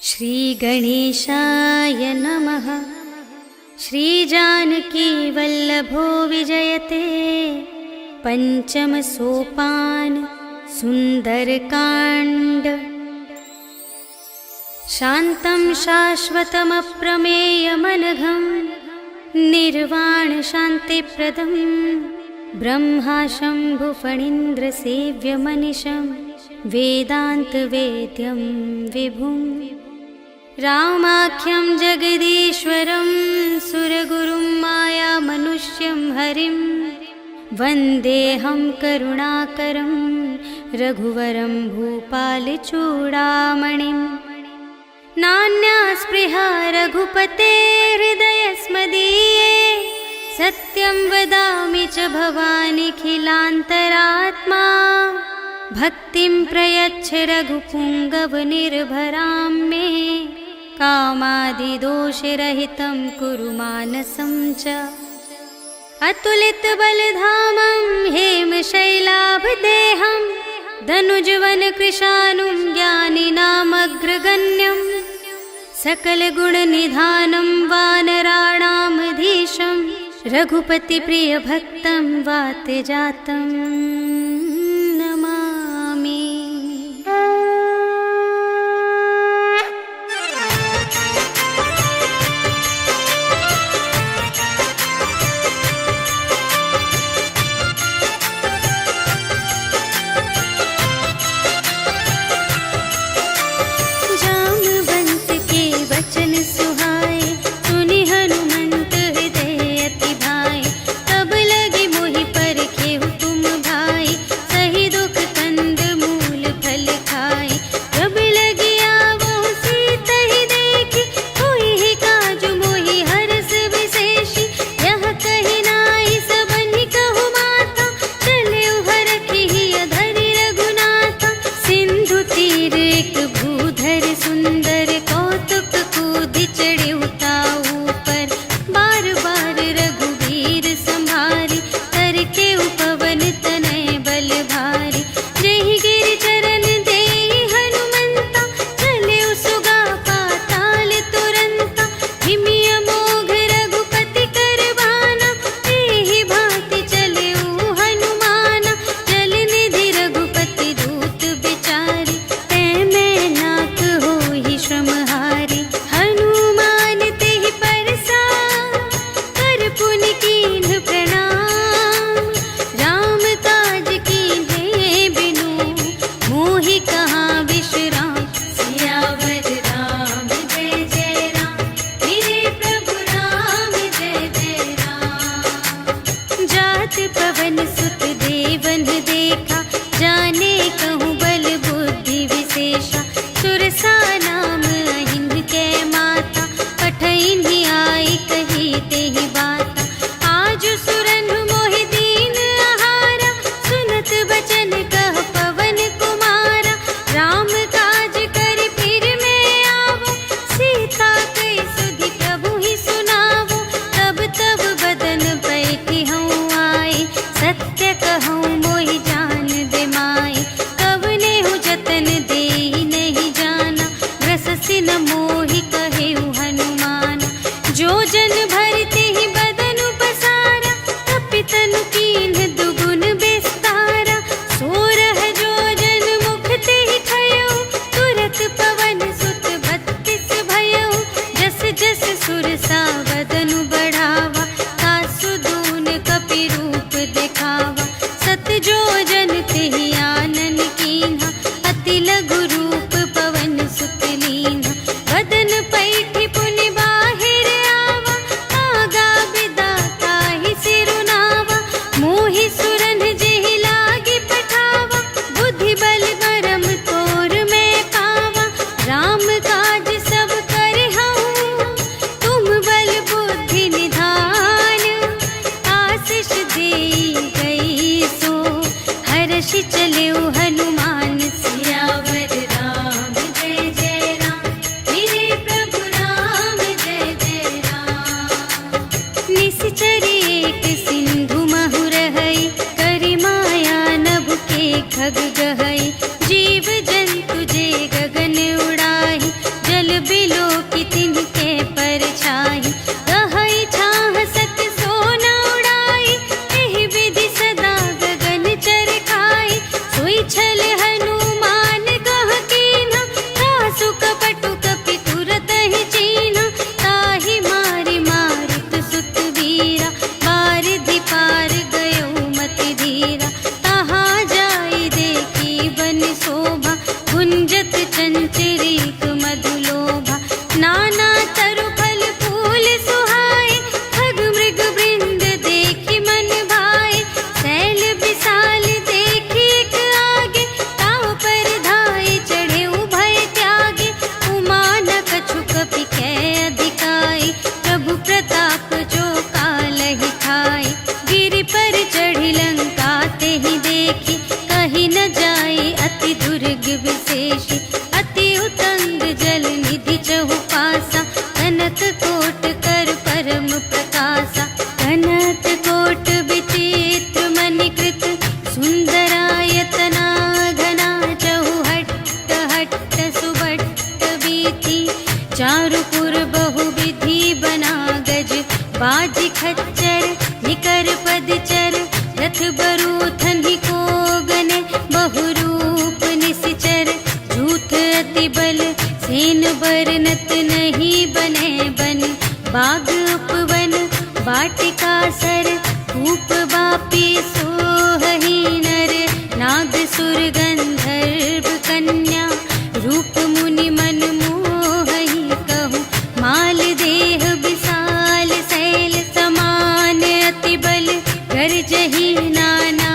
श्रीगणेशाय नमः। श्रीजानकीवल्लभो विजयते पंचम सोपान सुंदरकांड। शान्तं शाश्वतमप्रमेयमनघं निर्वाण शान्तिप्रदं ब्रह्मा शम्भुफणीन्द्रसेव्यमनिशं वेदान्तवेद्यं विभुं। रामाख्यं जगदीश्वरं सुरगुरुं मायामनुष्यं हरिं वन्देऽहं करुणाकरं रघुवरं भूपालचूडामणिं। नान्या स्पृहा रघुपते हृदयस्मदीये सत्यं वदामि च भवानिखिलान्तरात्मा। भक्तिं प्रयच्छ रघुपुङ्गवनिर्भरां मे कामादिदोषरहितं कुरु मानसं च। अतुलितबलधामं हेमशैलाभदेहं धनुजवनकृशानुं ज्ञानिनामग्रगण्यं सकलगुणनिधानं वानराणामधीशं रघुपतिप्रियभक्तं वातजातं नमामि। जामवंत के वचन सुहाए सुनि हनुमंत हृदय अति भाए। तब लगे मोहि परखेहु तुम भाई सही दुख कंद मूल फल खाए। जब लगी आवो सीत ही देखी कोई ही काज मोहि हरस विशेषी। यह कही नाई सबनि कहु माता चले हरखी धरि रघुनाथा। सिंधु तीर एक भूधर सुंदर कौतुक कूदि चढ़े उताऊ पर। बार बार रघुवीर संभारी करके उपवन तनय बल भारी। जेहि गिरि चरण देहि हनुमंता चले सुगा पाताल तुरंता। हिमिय मोघ रघुपति कर बाना एहि भांति चले हनुमाना। जल निधि रघुपति दूत बिचारी तै मैं नाक होहि श्रमहारी। हनुमान तेहि परसा कर पुनि कीन्ह प्रणाम। राम काज कीन्हे बिनु मोहि कहाँ विश्राम। सियावर राम जय जय राम मेरे प्रभु राम जय जय राम। जात पवन सुत देवन देखा जाने कहूँ बल बुद्धि विशेषा। सुरसा नाम अहिंद कै माता पठइन्हि आई कही तेहि बाता। आज सुरन मोहि दीन आहारा सुनत बचन कह पवन कुमारा। राम काज करि फिर मैं आवो सीता कई सुधि प्रभु ही सुनावो। तब तब बदन बैठी हूँ आए सत्य कहूँ मोहि जान दे माए। कवने हूँ जतन देहि नहीं जाना ग्रससि न मोहि कहेउ हनुमाना। जो जन भरते ही बदन पसारा तपितनु कीन्ह दुगुन विस्तारा। सोरह जो जन मुख तेहि खयउ तुरत पवन सुत 32 भयउ। जस जस सुरसा बदनु बढ़ावा तासु दून कपि रूप दिखावा। सत जो जन तेहि आनन कीन्हा अति लघु रूप पवन सुत लीन्हा। विधि चहु पासा, कनक कोट कर परम प्रकाशा। कनक कोट विचित्र मणिकृत, सुंदरायतना घना चहु हट्ट हट्ट सुबट्ट बीती। चारुपुर बहु विधि बना गज, बाज खच्चर निकर पदचर। रथ बरूथन ही को गने, बहुरूप निसिचर। झूठ अति बल सेन बरनत, नहीं बने बन बाग उपवन। वाटिका सर कूप बापी सोहहि नर, नाग सुर गंधर्व कन्या। रूप मुनि मन मोहहि कहूँ, माल देह विशाल शैल समान। अति बल गर्जहि नाना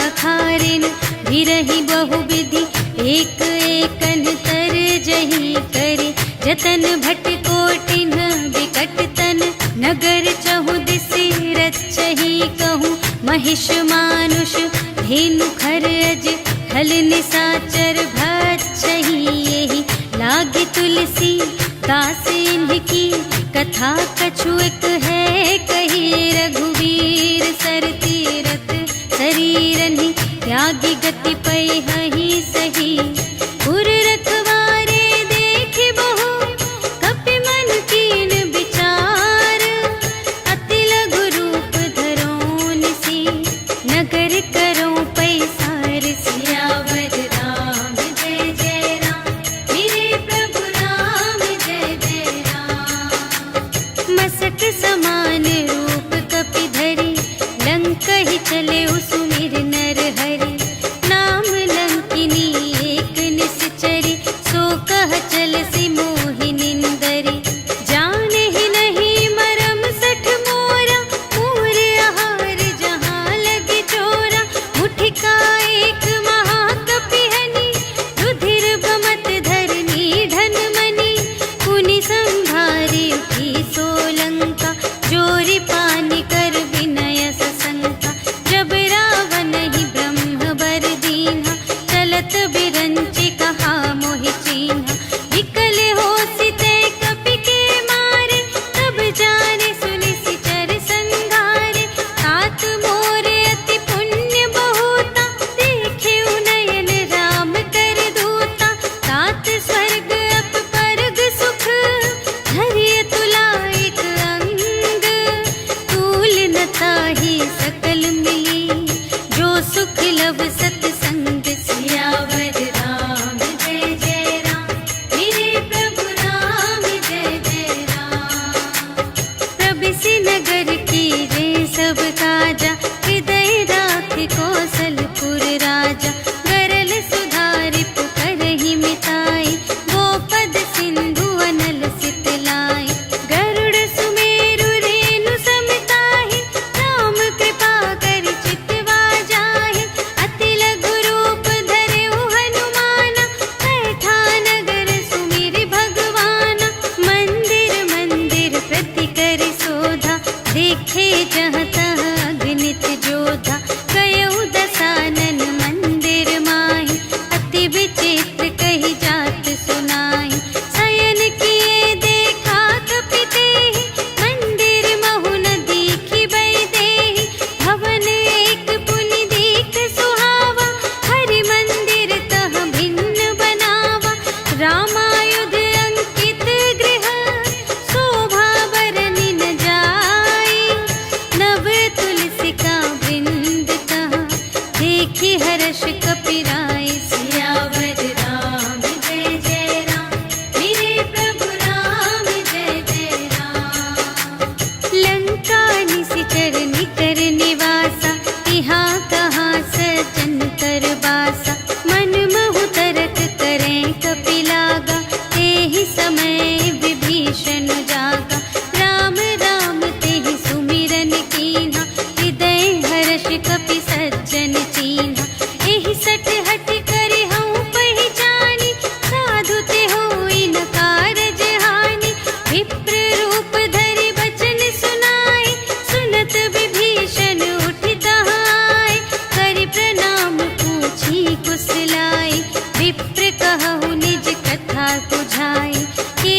अखारिन, भिरहि बहु विधि एक एकन तरजहि करे। जतन भट कोटिन विकट तन, नगर चहु दिसि रचहि कहूँ। महिष मानुष धेनु खर अज, खल निसाचर भक्षहि एहि। लागे तुलसी दास इनकी, कथा कछु एक है कही। रघुवीर सर तीरथ शरीरनि, त्यागी गति पैहि सही। पुर रखवारे देखि बहु, कपि मन कीन विचार। अति लघु रूप धरो निसी, नगर करो पैसार। सियावर राम जय जय राम, मेरे प्रभु राम जय जय राम। मसक समान रूप कपि धरि, लंकहि चले सुमिर नर हरि। नाम लंकिनी एक निश्चरी, सो कह चल सि मोहि निंदरी। जानहि नहीं मरम सठ मोरा, मोर आहार जहाँ लगे चोरा। मुठिका एक महाकपिहनि, रुधिर बमत धरनी धन मनि। पुनि संभारी उठी सोलंका, जोरी पानी कर विनय सशंका। जब रावण ही ब्रह्म बर दीन्हा, चलत बिरंचि कहा मोहि चीन्हा। विकल होसि तै कपि के मारे, तब जाने सुनि सिचर संघारे। तात मोरे अति पुण्य बहुता, देखे नयन राम कर दूता। तात स्वर्ग अप परग सुख, धरिय तुला एक अंग। तूल न ताहि सकल मिली, जो सुख लव सतसंग। सियावर राम जय जय राम, मेरे प्रभु राम जय जय राम। प्रबिसि नगर की रे सब काजा, हृदय राखि कौशलपुर राजा। गरल सुधारि पुकारहि मिताई, गोपद सिंधु अनल सित लाई। गरुड़ सुमेरु रेणु समताहि, राम कृपा करि चितवा जाहि। अति लघु रूप धरहु हनुमाना, बैठा नगर सुमिरि भगवाना। मंदिर मंदिर प्रति करि शोधा, देखे जहाँ तहाँ अगणित जोधा। कयहु दसानन मंदिर माहि, अति विचित्र कही जात सुनाहि। शयन किए देखा कपि तेहि, मंदिर महु न दीखि वैदेही। भवन एक पुनि दीख सुहावा, हरि मंदिर तह भिन्न बनावा। रामायुध अंकित गृह, शोभा बरनि न जाई। नव तुलसिका वृंद तहाँ, देखि हर्ष कपिराई। सियावर राम जय जय राम, मेरे प्रभु राम जय जय राम। लंका निसिचर निकर निवासा, इहाँ कहाँ सजन कर बासा। मन महु तरक करें कपि लागा, तेहि समय विभीषण जागा। राम राम तेहि सुमिरन कीन्हा, हृदय हर्ष कपि सज्जन चीन्हा। एहि सठ हठ करि हऊँ पहिचानी, साधु ते होई न कारज हानि। विप्र रूप धरि बचन सुनाए, सुनत विभीषण उठि तहाँ। करि प्रणाम पूछी कुशलाए, विप्र कहु निज कथा बुझाए। के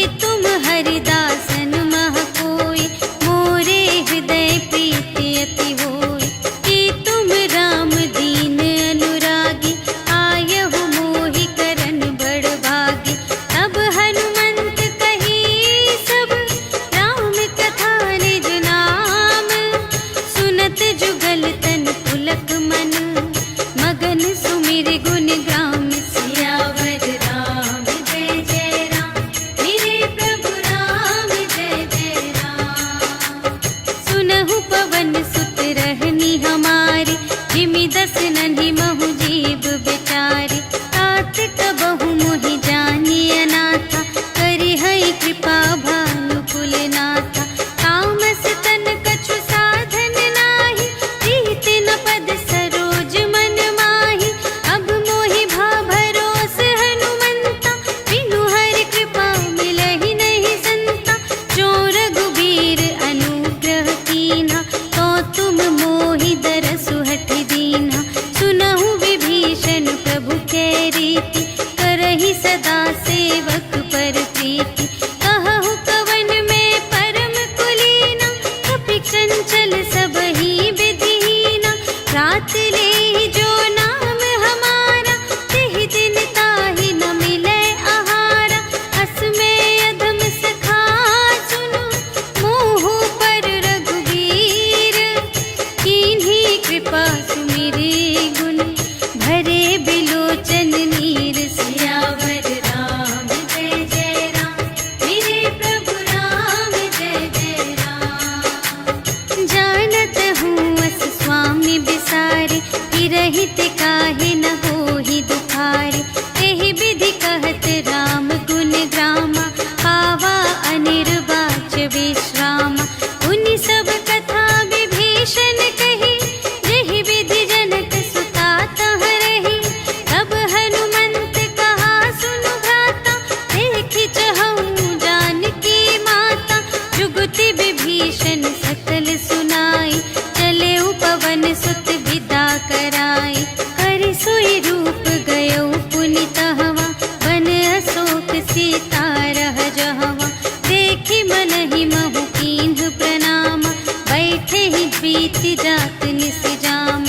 सीता रह जहवा, देखी मन ही महु कीन्ह प्रणाम, बैठे ही बीती जात निस जाम।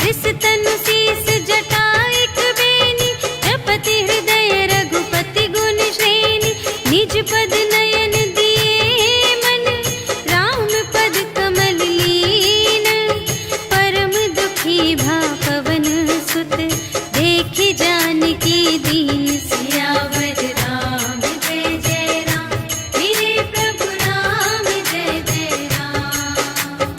रिस तनु शीस जटाइक बेनी, जपति हृदय रघुपति गुण श्रेणी। निज पद नयन दिए मन, राम पद कमल लीन। परम दुखी भा पवन सुत, देखी जानकी दीन। सियावर राम जय जय राम, मेरे प्रभु राम जय जय राम।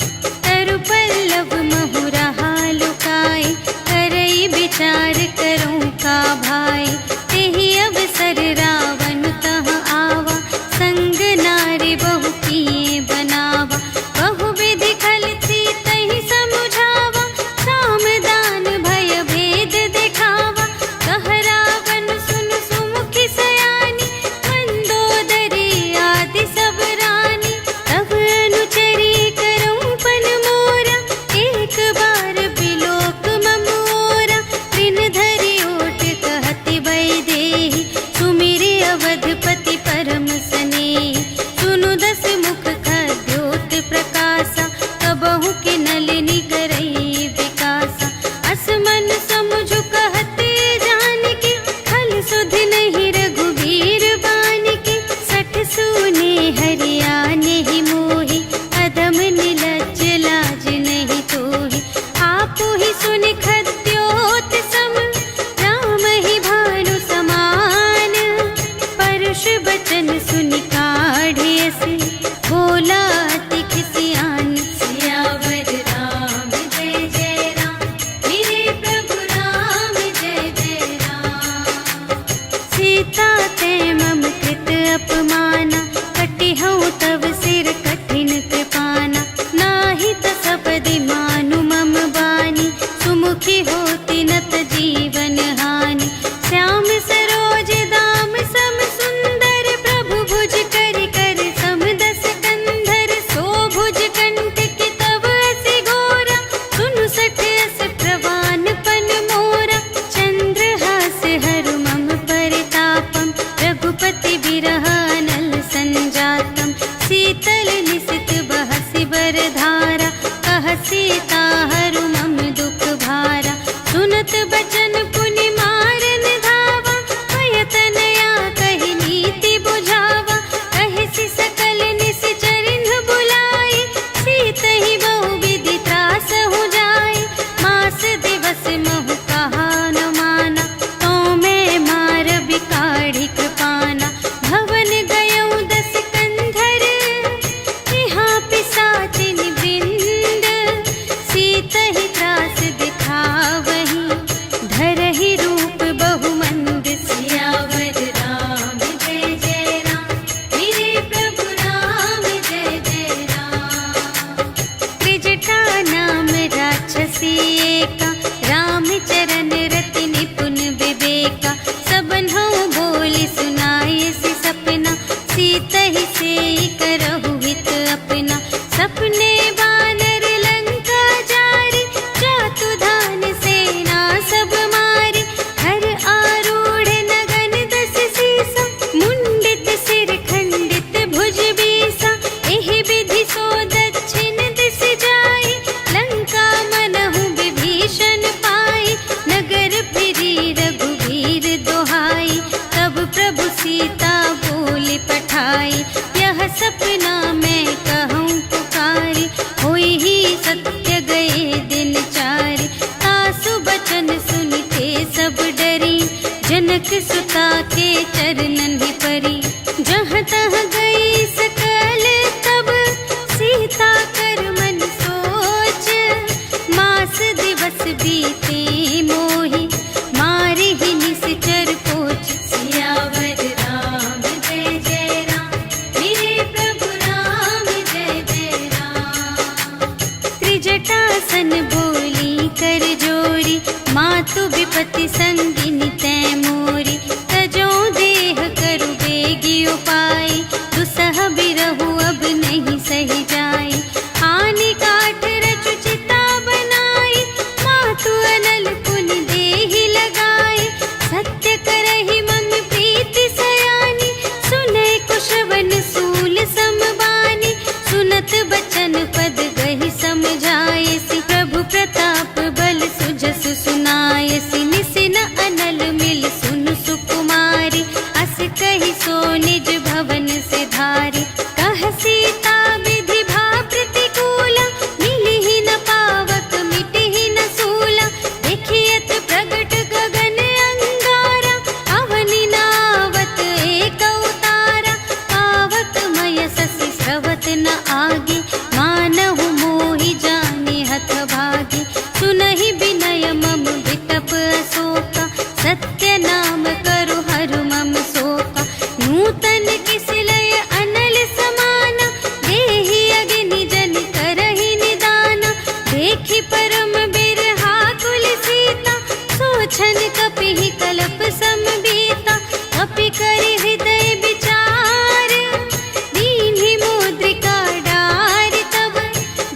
तरु पल्लव महु रहा लुकाई, करई विचार करूं का भाई। तेहि अवसर रावण तह आवा, संग नारी बहु किए बनावा। बहु विधि खल सीतहि समुझावा, साम दान भय भेद दिखावा। कह रावण सुन सुमुखी सयानी, मंदोदरी आदि सब रानी। तब अनुचरी करऊं पन मोरा, एक बार बिलोक मम ओरा। त्रिन धरि ओट कहति भय देहि, सुमिरि अवधपति परम स्नेहि। सुनु दस मुख खद्योत प्रकाशा, कबहु के नलिनी करई विकासा। असमन समुझु कहते जानकी, खल सुधि नहीं रघुबीर बानिकी। सठ सूने हरियाने ही मोहि, अधम निलज्ज लाज नहीं तोहि। आपु ही सुनि खद्योत सम, राम ही भानु समान। परुष बचन सुनि काढ़े से, बोला अति खिसियान। सियावर राम जय जय राम, मेरे प्रभु राम जय जय राम। सीता ते मम कृत अपमाना, कटिहउँ तव सिर कठिन कृपाना। नाही त सपदि मानु मम बानी, सुमुखी होती नत जीवन हानि। श्याम सरोज दाम सम सुंदर, प्रभु भुज करि कर सम दस कंधर। सो भुज कंठ की तव असि घोरा, सुनु सठ अस प्रवान पन मोरा। चंद्रहास हरु मम परितापम, रघुपति बिरह अनल संजातम। शीतल निसित बहसि बरधारा, कह सीता हरु मम दुख भारा। सुनत बचन पुनि मारन धावा, भय तनया कहि नीति बुझावा। कहिसि सकल निश्चरिन्ह बुलाई, सीतहि बहु विधि त्रासहु जाई। मास दिवस महु कहा न माना, तो मैं मार बिकाढ़ी कृपाना। भवन गयऊँ दस कंधर, यहाँ पिशाचिन वृंद। सीतहि त्रास दिखावही, धरहि रूप बहु मंद। सियावर राम जय जय राम, मेरे प्रभु राम जय जय राम। त्रिजटा नाम राक्षसी एका, रामचरण रति निपुण विवेका। सबन्हु बोली सुनाए सि सपना, सीतहि सेई करहु हित अपना। सपने बानर लंका जारी, जातु धान सेना सब मारी। हर आरूढ़ नगन दस सीसा, मुंडित सिर खंडित भुज बीसा। एहि विधि सो दक्षिण दिस जाई, लंका मनहु विभीषण पाई। नगर फिरी रघुवीर दोहाई, तब प्रभु सीता बोली पठाई। यह सपना मैं कहूँ पुकारी, होई ही सत्य गए दिन चारि। तासु बचन सुनते सब डरी, जनक सुता के चरणन ही परी। जहाँ तहाँ गई सकल तब, सीता कर मन सोच। मास दिवस बीते मोहि, मारे ही निश्चर पोच। सियावर राम जय जय राम, मेरे प्रभु राम जय जय राम। त्रिजटासन बोली कर जोरी, मातु विपति संगिनी तै मोरी। तजो देह करु बेगी उपाय, दुसह बिरहु अब नहीं सही जाई। आनी काठ रचु चिता बनाई, मातु अनल पुनि देहि लगाई। सत्य करहि मम प्रीति सयानी, सो निज भवन से धारे। कह सीता विधि भा प्रतिकूला, मिली ही न पावक मिटी ही न सूला। देखियत प्रगट गगन अंगारा, अवनि नावत एक उतारा। पावक मय ससि स्रवत न आगे, मानहु मोहि जाने हथ भागे। सुनहि विनय मम विटप अशोका, सत्य नाम करु हरु मम शोका। नूतन किस लय अनल समाना, देहि अग्नि जन करहि निदाना। देखि परम बिरहा कुल सीता, सोछन कपिहि कलप समबीता। कपि करि हृदय विचार, दीन्हि मुद्रिका डार। तब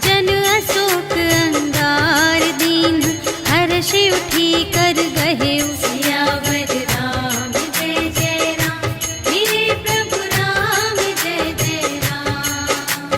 जन अशोक अंगार दीन, हर्षि उठी कर गहे सियावर राम जय जय राम। मेरे प्रभु राम जय जय राम।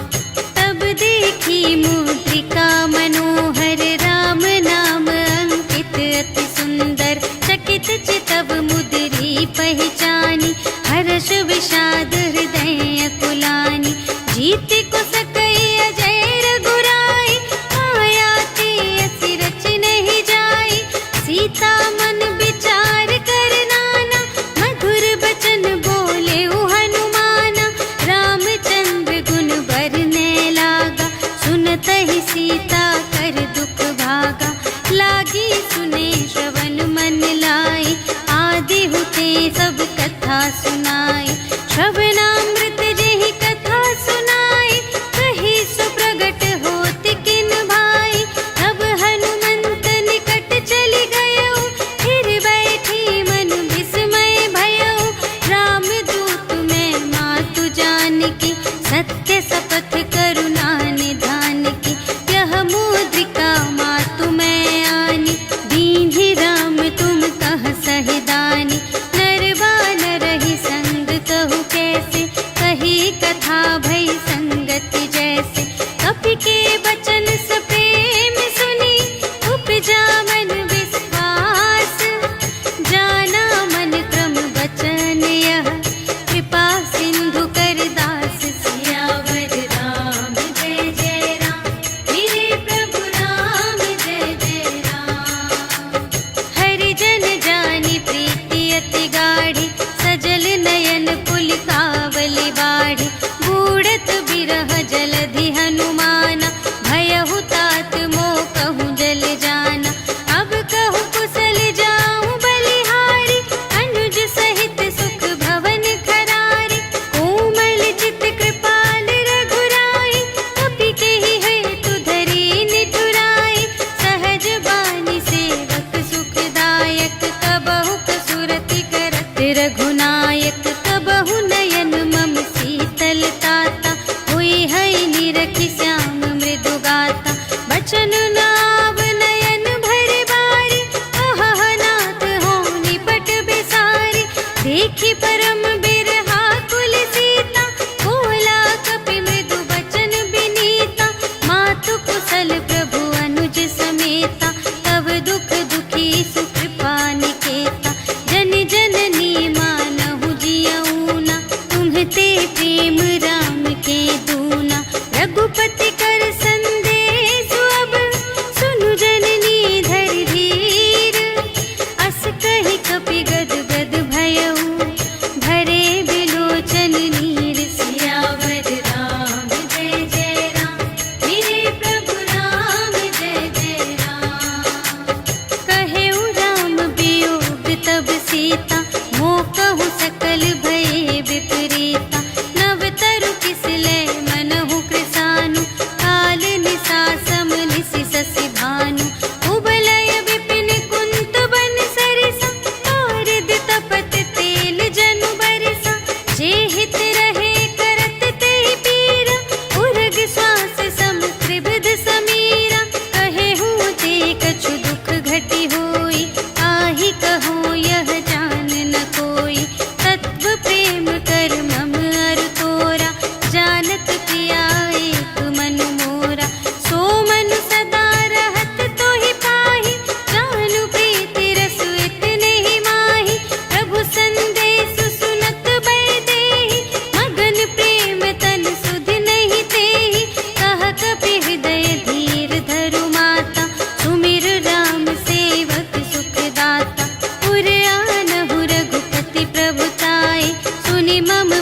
तब देखी मुद्रिका मनोहर, राम नाम अंकित अति सुंदर। चकित चितव मुद्री पहचानी, हर्ष विषाद हृदय कुलानी। जीत को सकई अजय रघुराई, माया ते असि रच नहीं जाई। सीता मन विचार कर नाना, मधुर बचन बोले हनुमाना। रामचंद्र गुण बरने लागा, सुनतहि सीता कर दुख भागा। लागी सुने श्रवण मन लाई, आदि हुते सब कथा सुनाई। श्रवणामृत जेहि कथा सुनाई, कही सो प्रगट होत किन भाई। तब हनुमंत निकट चली गयो, फिर बैठी मन विस्मय भयो। राम दूत मैं मातु जानकी, सत्य शपथ करुणा निधान की। यह मुद्रिका मातु मैं आनी, दीन्हि राम तुम कह सहि दानी। नर बानर ही संग कहु कैसे, कही कथा भई संगति जैसे। कपि के बचन सप्रेम सुनी, उपजा मन विश्वास। जाना मन क्रम बचन यह, कृपा सिंधु कर दास। सियावर राम जय जय राम, मेरे प्रभु राम जय जय राम। हरि जन जानी प्रीति अति गाढ़ी, सजल नयन पुलिकावली बाढ़ी। बूढ़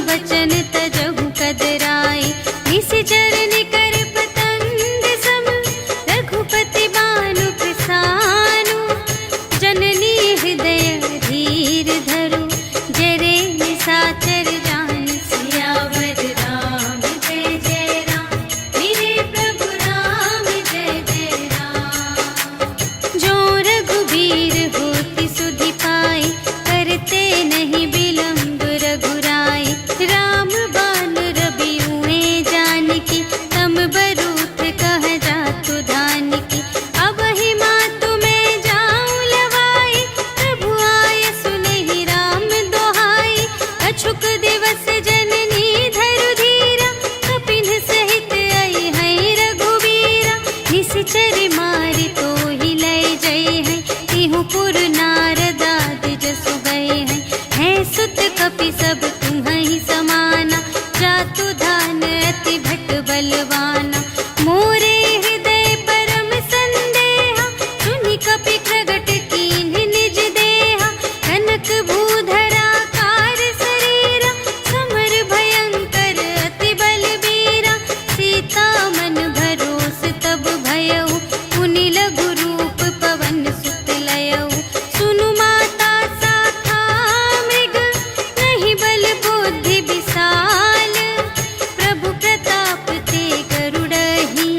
बचन तजहु कदराए, निशिचर निकर पतंग सम, रघुपति बानु प्रसानु, जननी हृदय धीर धरु, जरे निशाचर जान सियावर राम जय जय राम, मेरे प्रभु राम जय जय राम। जो रघुबीर होति सुधि पाए, करते नहीं विलंब रघुराए, राम बान रवि हुए जानकी, तम बरूथ कह जातु धानकी। अब ही मातु मैं जाऊं लवाई, प्रभु आय सुनहि राम दोहाई, अछुक दिवस जननी धरु धीरा, कपिन सहित आई है रघुवीरा। निशिचर मारि तोहि लय जय है, तिहु पुर नारद आदि जसु गए हैं। है सुत कपि सब तुम्हि समाना, जातु धान अति भट बलवाना। मोरे हृदय परम संदेहा, सुनि कपि प्रगट कीन्ह निज देहा। कनक भूधरा कार शरीरा, समर भयंकर अति बलबीरा। सीता मन भरोस तब भयउ, पुनि लघु रूप पवन सुत लयउ। सुनु माता साखा मृग, नहीं बल बुद्धि विशाल। प्रभु प्रताप ते गरुड़हि,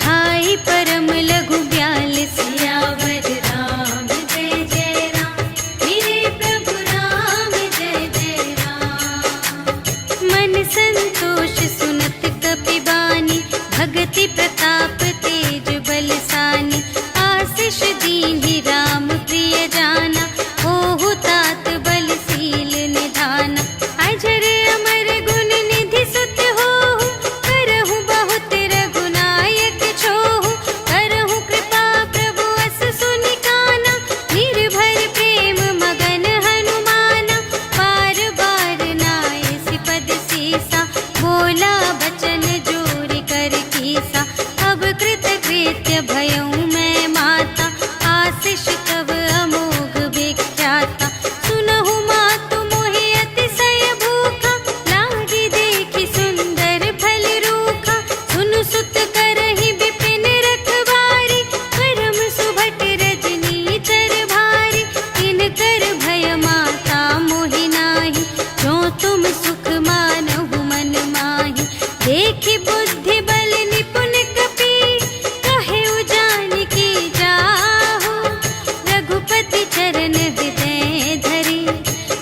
खाई परम लघु ब्याल। सियावर राम जय जय राम, मेरे प्रभु राम जय जय राम। मन संतोष सुनत कपि बानी, भगति प्रताप तेज बलसानी। आशीष दीन्हि राम प्रिय जाना, होहु तात बलशील निधाना। अजर अमर गुण निधि सुत होहु, करहु बहुत रघुनायक छोहु। करहु कृपा प्रभु अस सुनि काना, निर्भर प्रेम मगन हनुमाना। बार बार नाय सिपद सीसा, बोला बचन जोरि कर कीसा। अब कृत कृत्य भयउ मैं माता, आशीष तब अमोघ विख्याता। सुनहु मातु मोहि अतिशय भूखा, लागी देखि सुंदर फल रूखा। सुनु सुत करहि विपिन रखवारी, परम सुभट रजनी चर भारी। तिनकर भय माता मोहि नाही, जो तुम सुख मानहु मन माही। देखि बुद्धि बल निपुण कपि, कहे जानकी जाहु। रघुपति चरण हृदय धरि,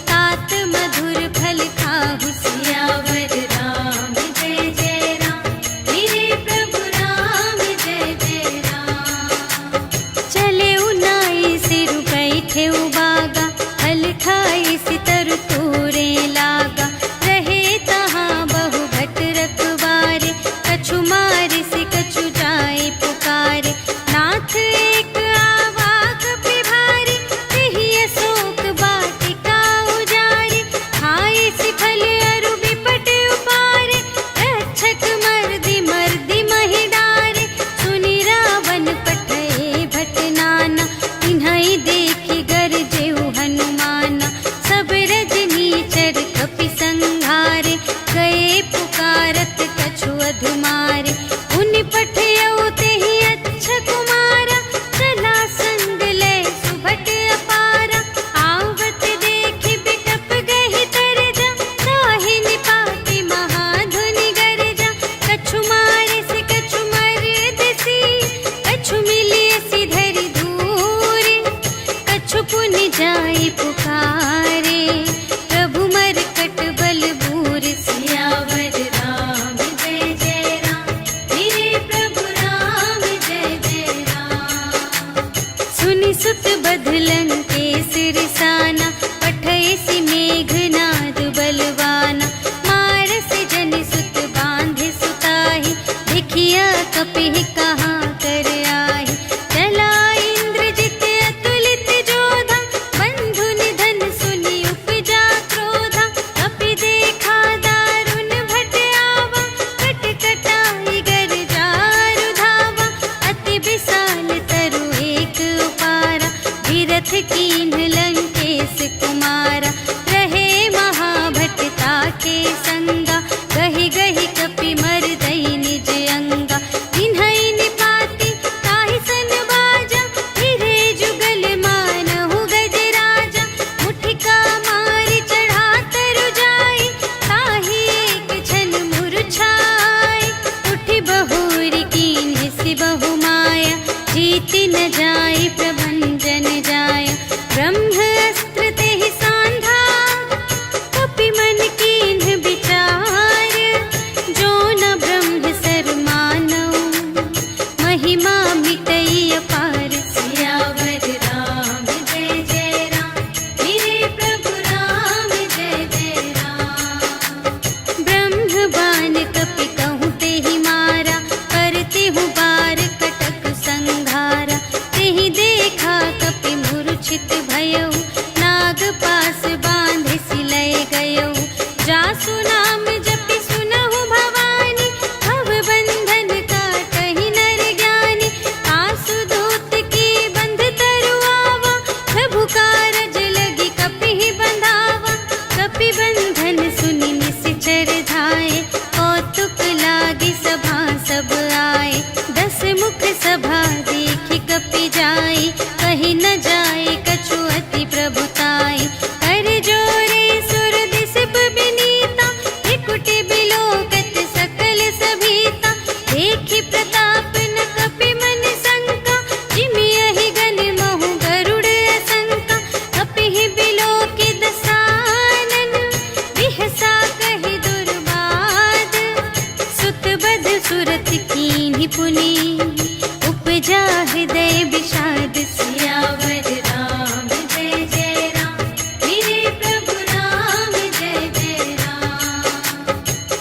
तात मधुर फल खाहु। सियावर राम जय जय राम, मेरे प्रभु राम जय जय राम। चले उनाई सिरु बैठे बागा, फल खाई सितर तोरे लागा। रहे तहाँ बहु भट रखवारे, कछु मारे से कछु जाए पुकारे। नाथ एक आवा कपि भारी, तिहि अशोक वाटिका उजारी। खाए सि फल अरु बिपट उपारे, रक्षक मर्दि मर्दि महि डारे। सुनि रावण पठए भट नाना, तिन्हइ देखि गरजेउ हनुमाना। सब रजनीचर कपि संघारे, गए पुकारत कछु अधुमारे। उनि पठयउ तेहि अच्छा कुमारा, चला संग लय सुभट अपारा। आवत देखि बिटप गहि तरजा, ताहि निपाति महाधुनि गरजा। कछु मारे से कछु मरदसी, कछु मिलिय सि धरि धूरे। कछु पुनि जाई पुकारे, प्रभु मरकट बल बूर। सियावर राम जय जय राम, पुनि उपजा हृदय विषाद। सियावर राम जय जय राम, मेरे प्रभु राम जय जय राम।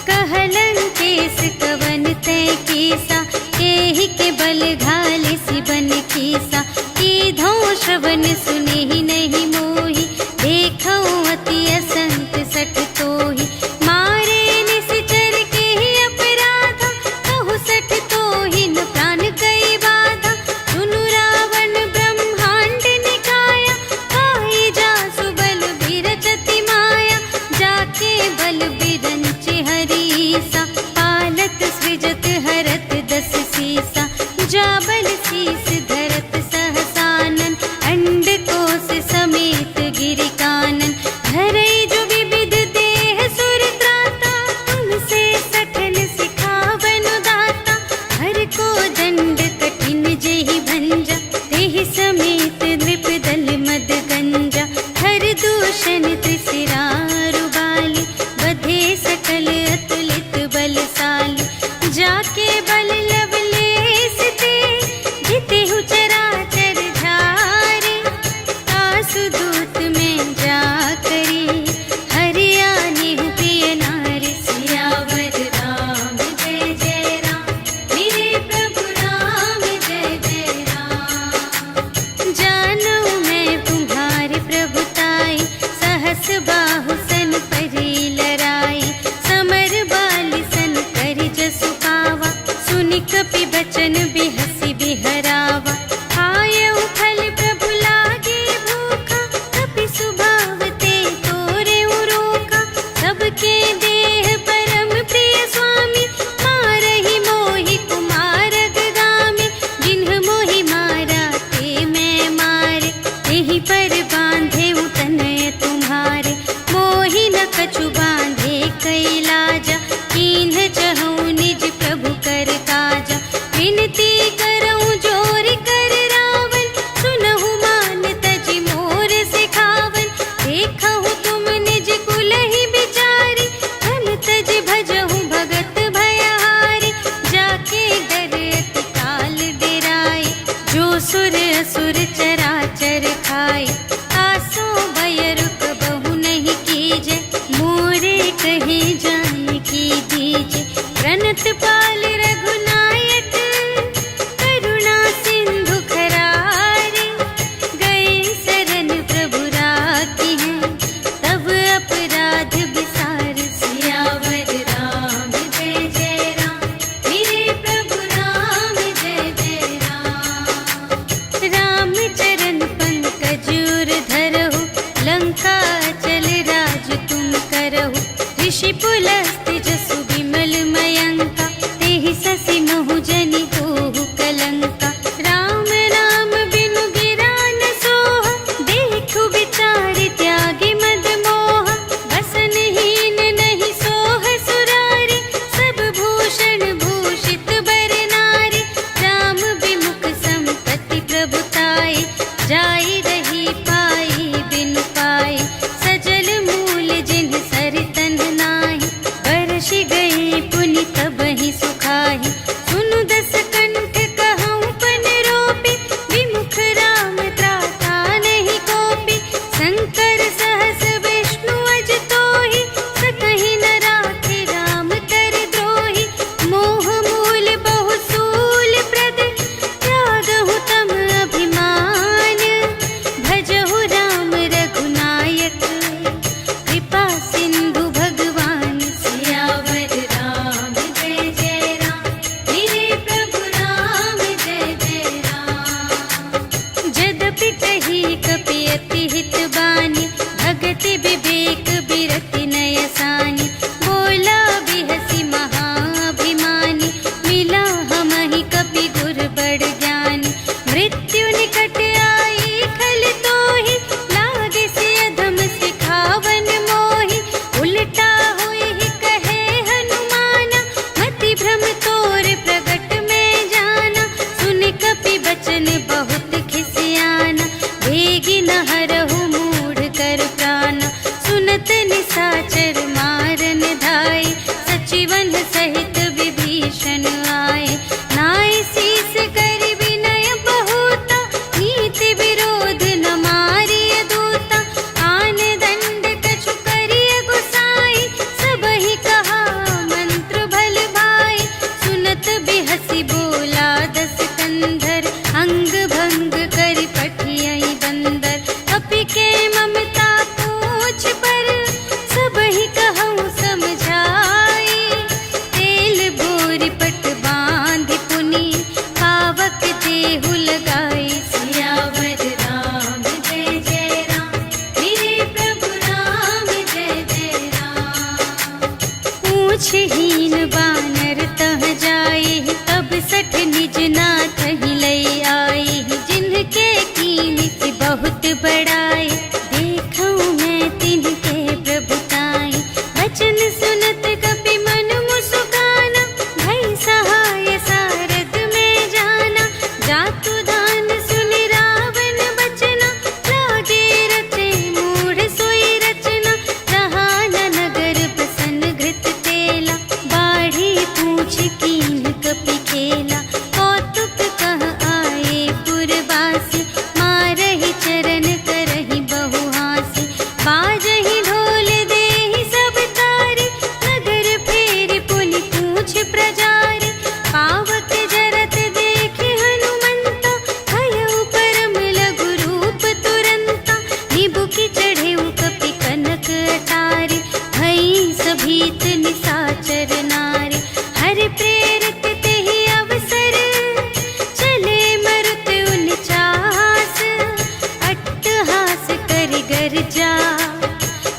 कहलन केस कवन तय कीसा, केहि के बल घाले सिबन कीसा। कीधो श्रवण सुने ही नहीं मोहि, देखो अति असंत सठ तोहि। मारे निश्चर के ही अपराधा, कहु सठ तोहि न प्राण कई बाधा। सुनु रावण ब्रह्मांड निकाया, काई जासु बल बिरचति माया। जाके बल बिरंचे हरीसा, पालत सृजत हरत दस सीसा। जा बल शीस धरत सहसानन, अंड कोश समेत गिरि कानन। धरई जो विविध देह सुर त्राता, तुमसे सठन सिखावन दाता। हर को दंड कठिन जेहि भंजा, तेहि समेत नृप दल मद गंजा। हर दूषण त्रिशिरारु बाली, बधे सकल अतुलित बलशाली। जाके बल लवलेस ते, जितेहु चराचर झारे। आसु दूत में जा करी, हरियानेहु प्रिय नारी। सियावर राम जय जय राम, मेरे प्रभु राम जय जय राम। जानू मैं तुम्हारी प्रभुताई, सहस बाहु सन परी लराई। समर बाली सन करि जसु पावा, सुनि कपि बचन बिहसि बिहरावा। खायउ फल प्रभु लागे भूखा, कपि सुभाव ते तोरेउ रोका। सबके देह परम प्रिय स्वामी, मारहि मोहि कुमारग गामी। जिन्ह मोहि मारा ते मैं मारे, तेहि पर बांधे तनय तुम्हारे। मोहि न कछु बांधे कैलाजा, कीन्ह चहु निज प्रभु कर काजा। विनती करऊं जोरि कर रावण, सुनहु मान तजि मोर सिखावन। देखहु तुम निज कुलहि बिचारी, धन तजि भजहु भगत भयहारी। जाके डर अति काल डेराए, जो सुर असुर चराचर खाए। आसो भय रुक बहु नहीं कीजे, मोरे कहे जाए की दीजे। प्रणत पाल रघुनायक, करुणा सिंधु खरारे। गए शरण प्रभु राखी हैं, तब अपराध बिसार। सियावर राम जय जय राम, मेरे प्रभु राम जय जय राम। राम चरण पंकज उर धरहु, लंका चल राज तुम करहु। ऋषि पुलस्त्य जसु विमल मयंका, तेहि ससि महु जनि होहु कलंका। राम नाम बिनु गिरा न सोहा, देखु विचारि त्यागी मद मोहा। बसनहीन नहीं सोह सुरारी, सब भूषण भूषित बर नारी। राम विमुख संपत्ति प्रभुताई, जाई रही पाई बिनु पाई। सजल मूल जिन्ह सरितन नाही, बरषि गए पुनि तबहि सुखाहि। सुनु दस पूछहीन बानर तह जाए, तब सठ निज नाथ ही लई आए। जिनके कीमत बहुत बड़ाए, देखूं मैं तिनके प्रभुताई। वचन सुनत कपि मन मुस्काना, भई सहाय सारद में जाना। जातु दान सुनि रावण बचना, लागे रचे मूढ़ सोई रचना। रहा न नगर प्रसन्न घृत तेला, बाढ़ी पूछ कीन कपि खेला। कौतुक कह आए पुरवासी, मारहि चरण करहि बहु हासी। बाजहि ढोल देहि सब तारी, नगर फेरि पुनि पूछ प्रजारी। पावक जरत देखे हनुमंता, भयउ परम लघु रूप तुरंता। निबुकि चढ़ेउ कपि कनक अटारी, भई सभीत निसाचर नारी। हरि प्रेरित तेहि अवसर, चले मरुत उनचास। अट्टहास करि गर्जा,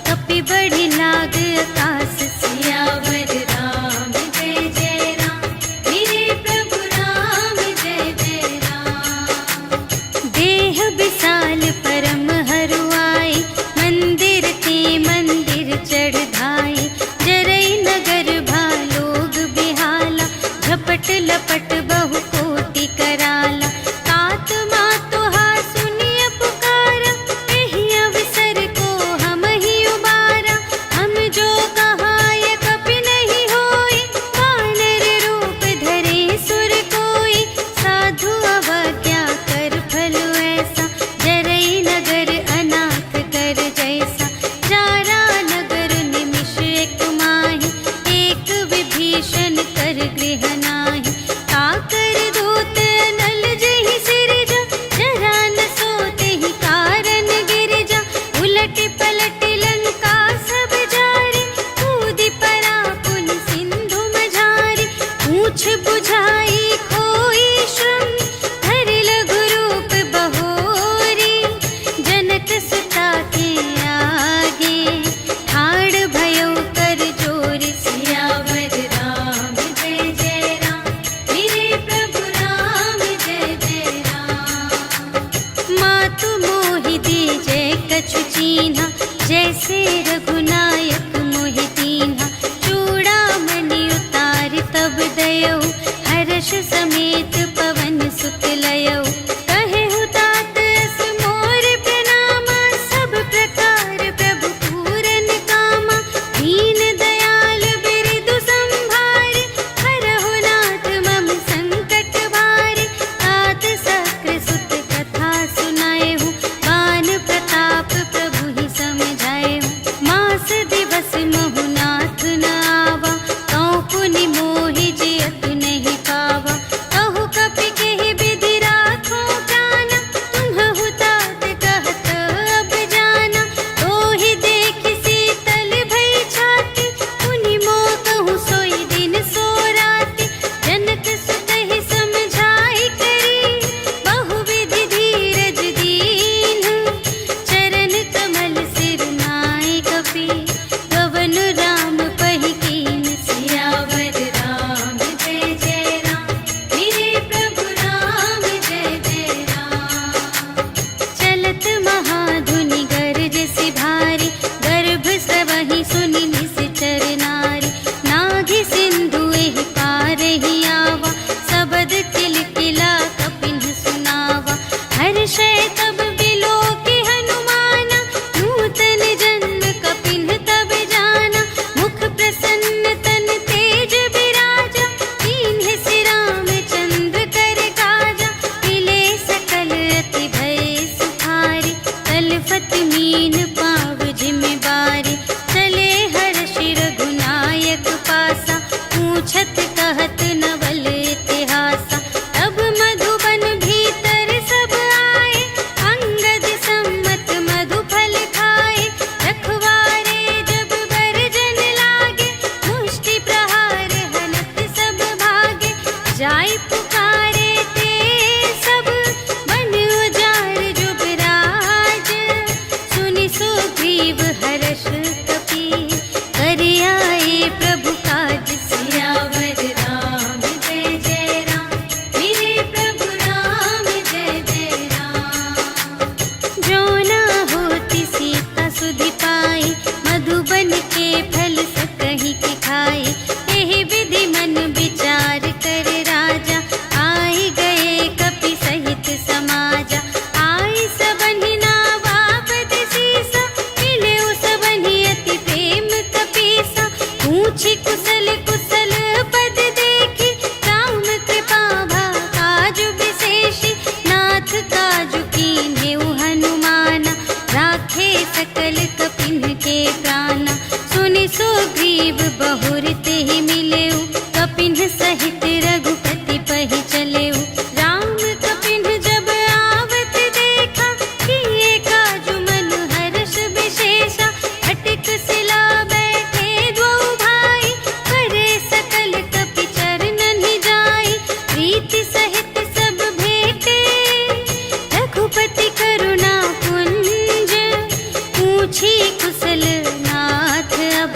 कपि बढ़ि लाग आकाश। सियावर राम जय जय राम, मेरे प्रभु राम जय जय राम। देह विशाल परम हरुआई, मंदिर ते मंदिर चढ़ धाई। जरई नगर भालोग बिहाला, झपट लपट बहु कोटि कराला। तात मातु हा सुनिय पुकारा, एहि अवसर को हम ही उबारा। हम जो कहाय कपि नहीं होई, वानर रूप धरे सुर कोई। साधु अवज्ञा कर फल ऐसा, जरई नगर अनाथ कर जैसा। जारा नगर निमिष एक माहि, एक विभीषण कर गृह नाही। काकर दूत नल जहि सिरजा, जरा न सोतेहि कारण गिरजा। उलट पलट लंका सब जारी, कूदि परा पुनि सिंधु मझारी। पूछ बुझाई खोई श्रम, धरि लघु रूप बहोरी। जनक सुता के आगे, ठाड़ भयउ कर जोरी। सियावर राम जय जय राम, मेरे प्रभु राम जय जय राम। मातु मोहि दीजै कछु चीन्हा, जैसे रघुनायक मोहि दीन्हा। चूड़ामणि उतारि तब दयौ, हर्ष समेत पवन सुत लयौ। कहेहु तात अस मोर प्रणामा, सब प्रकार प्रभु पूरन कामा। दीन दयाल बिरदु संभारे, हरहु नाथ मम संकट भारे। तात सक्र सुत कथा सुनाएहु, गान प्रताप प्रभु ही समझाएहु। मास दिवस महु नाथ न आवा, तौ पुनि मोहि जियतु नहीं पावा। कहु कपि केहि विधि राखो प्राणा, तुम्हहु तात कहत अब जाना। तोहि देखि शीतल भई छाती, पुनि मोह कहूँ सोई दिन सो राति। जनक सुतहि समझाई करी, बहु विधि धीरज दीन्ह। चरण कमल सिर नाय कपि, गवन राम पहि कीन। सियावर राम जय जय राम, मेरे प्रभु राम जय जय राम। चलत महाधुनि गरजसि भारी, गर्भ स्रवहि सुनि निश्चर नारी। नाघि सिंधु एहि पार ही आवा, सबद किलकिला कपिन्ह सुनावा। हर्षै तब बिलोकि हनुमाना, नूतन जन्म कपिन्ह तब जाना। मुख प्रसन्न तन तेज बिराजा, कीन्ह सि रामचंद्र कर काजा। मिले सकल अति भय सुखारी, तलफत मीन पाव जिम बारी। चले हर्षि रघुनायक पासा, पूछत कहत नवल इतिहासा। तब मधुबन भीतर सब आए, अंगद सम्मत मधु फल खाए। रखवारे जब बरजन लागे, मुष्टि खाए। यही विधि मन विचार कर राजा, आए गए कपि सहित समाजा। आई सबनि नावापद सीसा, मिले सबनि अति प्रेम कपीसा। पूछी कुशल कुशल पद देखी, राम कृपा भा काजु विशेषी। नाथ काजु कीन्हेउ हनुमाना, राखे सकल कपिन के प्राणा। सुनि सुग्रीव बहुर तेहि मिलेउ, कपिन सहित रघुपति पहि चलेउ। राम कपिन जब आवत देखा, किए काजु मन हर्ष विशेषा। खटिक शिला बैठे द्वौ भाई, करे सकल कपि चरणन जाई। प्रीति सहित सब भेटे, रघुपति करुणा पुंज। पूछी कुशल नाथ अब,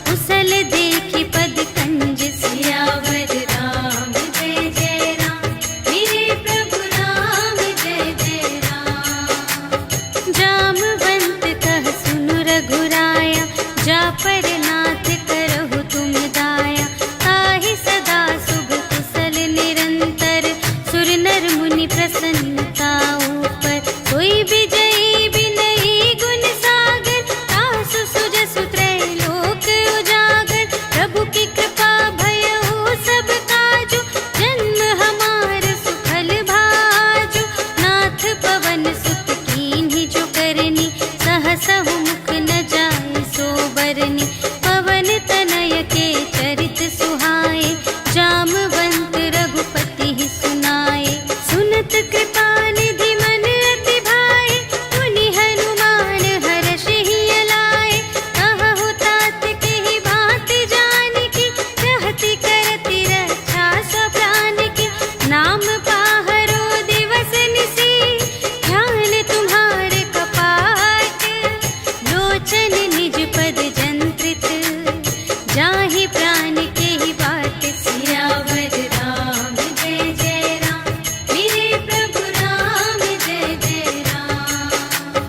कुशल देखी पद कंज। सियावर राम जय जय राम, मेरे प्रभु राम जय जय राम। जामवंत कह सुनु रघुराया, जा पर नाथ करहु तुम दाया। ताहि सदा शुभ कुशल निरंतर, सुर नर मुनि प्रसन्नता ऊपर। सोई विजयी विनयी गुण सागर, तासु सुजसु त्रैलोक उजागर। प्रभु की कृपा भयउ सब काजु, जन्म हमार सुफल भाजु। नाथ पवन सुत कीन्हि जो करनी, सहसहु मुख न जाय सो बरनी। पवन तनय के चरित सुहाए, जामवंत रघुपति ही सुनाए। सुनत कृपा निधि मन अति भाए, मुनि हनुमान हर्षि लाए। कहु तात केहि बात जानकी, रहति करति रक्षा सब प्राण की। नाम पाहरो दिवस निसी, ध्यान तुम्हारे कपाट। लोचन निज पद जंत्रित, जाहि प्राण केहि बाट। सियावर राम जय जय राम, मेरे प्रभु राम जय जय राम।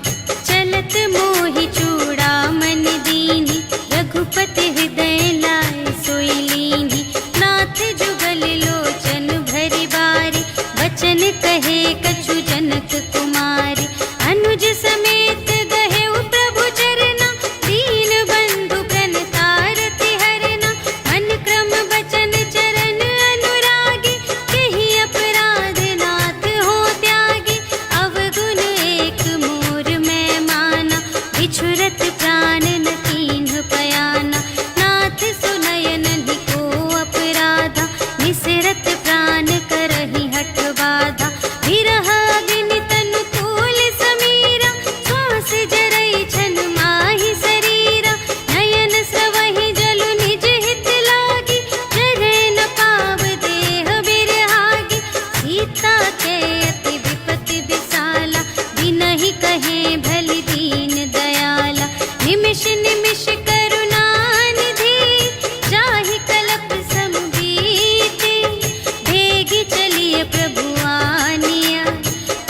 चलत मोहि चूड़ामणि दीन्हि, रघुपति हृदय लाए सोई लीन्हि। नाथ जुगल लोचन भरि बारी, वचन कहे कछु जनक कुमारी। अनुज समेत गहेउ प्रभु चरना, दीन बंधु प्रणतारति हरना। मन क्रम बचन चरण अनुरागी, केहि अपराध नाथ हो त्यागी। अवगुण एक मोर मैं माना, बिछुरत प्राण न कीन्ह पयाना। नाथ सुनय नहि को अपराधा, निसरत प्राण करहि हठ बाधा। विरह अग्नि तनु तूल समीरा, श्वास जरई छन माहि शरीरा। नयन स्रवहि जलु निज हित लागी, जरै न पाव देह बिरहागी। सीता के अति विपति विसाला, बिनहि कहे भलि दीन दयाला। निमिष निमिष करुणा निधि, जाहि कलप सम बीति। भेगी चलिए प्रभु आनिया,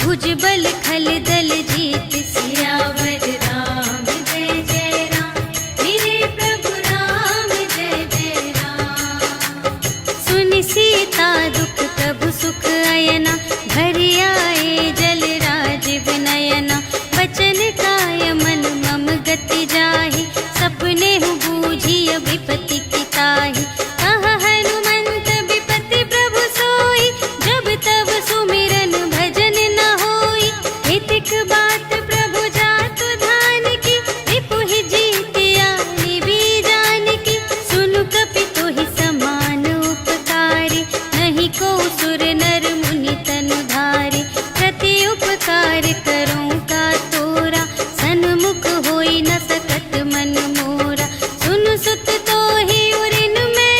भुजबल खल दल जीत। सियावर राम जय जय राम, मेरे प्रभु राम जय जय राम। सुनि सीता दुख प्रभु सुख अयना, घरि आए जल राज विनयना। बचन काय मन मम गति जाहि, सपने हु बूझिय विपति की ताहि। कहा हनुमंत विपति प्रभु सोई, जब तब सुमिरन भजन न होई। हितिक बात प्रभु जातु धान की, रिपु ही जीतिया निबी जान की। सुनु कपि तोहि समान उपकारी, नहीं को सुर नर मुनि तनु धारी। प्रति उपकार करूं का तोरा, सन्मुख होई न सकत मन मोरा। सुन सुत तोहि उरिन मैं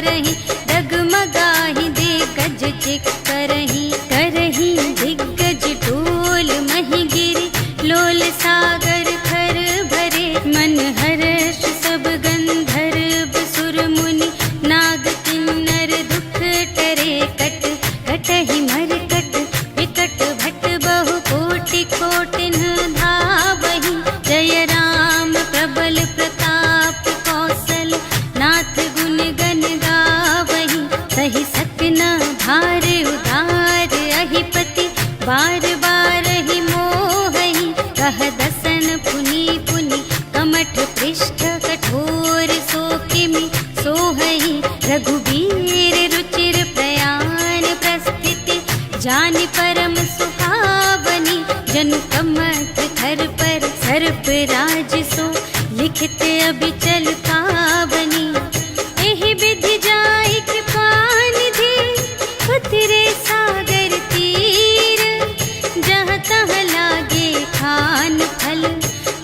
भरही, डगमगाही दिग्गज चिक करही, करही दिग्गज डोल मही गिरी, लोल सागर खर भरे, मन हर्ष सब गंधर्व सुर मुनि, नाग किन्नर दुख टरे, कट कटहि मरकट विकट भट बहु कोटि कोटिन धावहि, जय राम प्रबल प्रताप कौशल नाथ गुण गण गावहि, सहि सकन भार उदार अहिपति, बार बार ही मोहहि, कह दसन पुनि पुनि, कमठ पृष्ठ कठोर सो किमि सोहहि, रघुबीर रुचिर प्रयाण प्रस्थिति, जानि परम सुहावनी, जनु कमठ धर पर सर्प राज सो, लिखित अबिचल पावनी, एहि विधि जाय कृपानिधि, उतरे सागर तीर, जहाँ तहाँ लागे खान फल,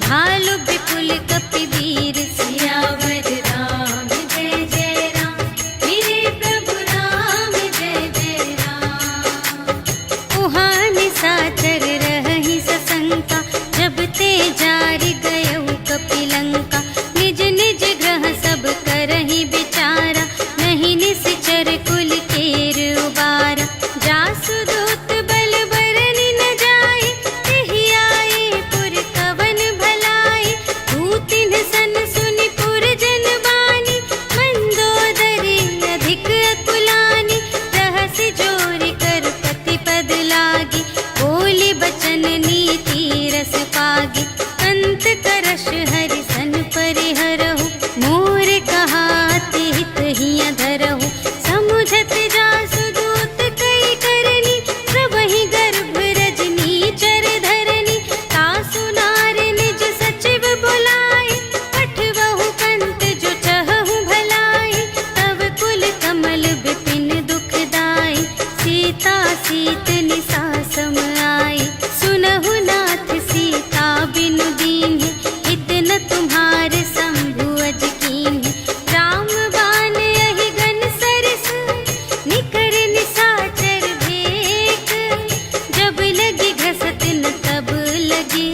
भालु विपुल कपिवीर, सियावर राम जय जय राम, मेरे प्रभु राम जय जय राम। उहाँ निशाचर रहहि सशंका, जब ते जारि गयउ कपिलंका, निज निज ग्रह सब करहि विचारा, नहीं निश्चर कुल केर उबारा, जासु दूत बल बरनि न जाय, तेहि आए पुर कवन भलाई, दूतिन सन सुनि पुर जन बानी, मंदोदरी अधिक अकुलानी, रहसि जोरि कर पति पद लागी, बोली बचन नीति रस पागी, अंत करश हरि सन परिहरहु, मोर कहाति हित हिया धरहु, समुझत जासु दूत कई करनी, प्रभहि गर्भ रजनी चर धरनी, तासु नार निज सचिव बुलाए, पठवहु पंत जो चहहु भलाई, तव कुल कमल विपिन दुखदाई, सीता सीत निसा सम आई, सुनहु नाथ सीता बिनु दीन्हि, इतना तुम्हारे शंभु अज कीन्हि, राम बाण यही घन सरस, निकर निशाचर भेक, जब लगी घसत न तब लगी,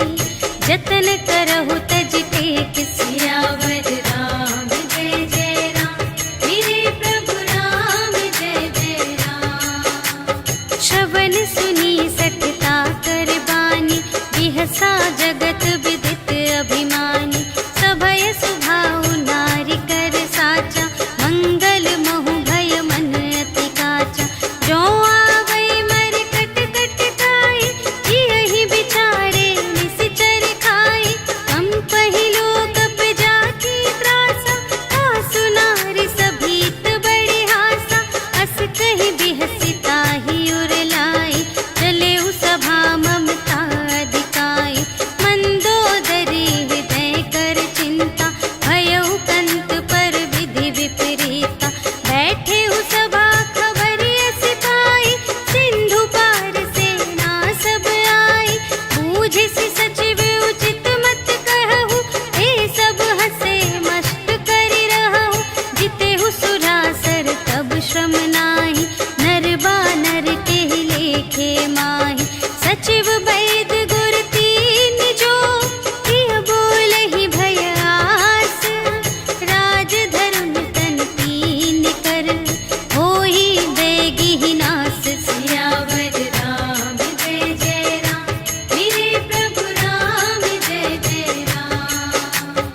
जतन करहु तज टेक, सियावर राम जय जय राम, मेरे प्रभु राम जय जय राम। श्रवण सुनी सठता कर बानी, बिहसा जगत विदित अभिमानी, सभय सुभाउ नारी कर साचा, मंगल महु भय मन अति काचा, जो आवै मर कट कट काई, यही विचारे निश्चर खाई, हम पहिलो कप जाकी त्रासा, आसु नारी सभीत बड़े हासा, अस कहि बिहसी ताहि उर लाई, चले उ सभा ममता अधिकाई, मंदोदरी हृदय कर चिंता, भयउ कंत पर विधि विपरीता, बैठे उ सभा खबरिय सिपाही, सिंधु पार सेना सब आई, बूझिसि सचिव उचित मत कहु, ए सब हसे मस्त करि रहु, जितेहु सुरासर तब श्रम नाही, नर बानर केहि लेखे माहि, सचिव वैद गुर तीन जो, प्रिय बोलहि भय आस, राज धरुन तन तीन कर, होहि बेगिहि नास, सियावर राम जय जय राम, मेरे प्रभु राम जय जय राम।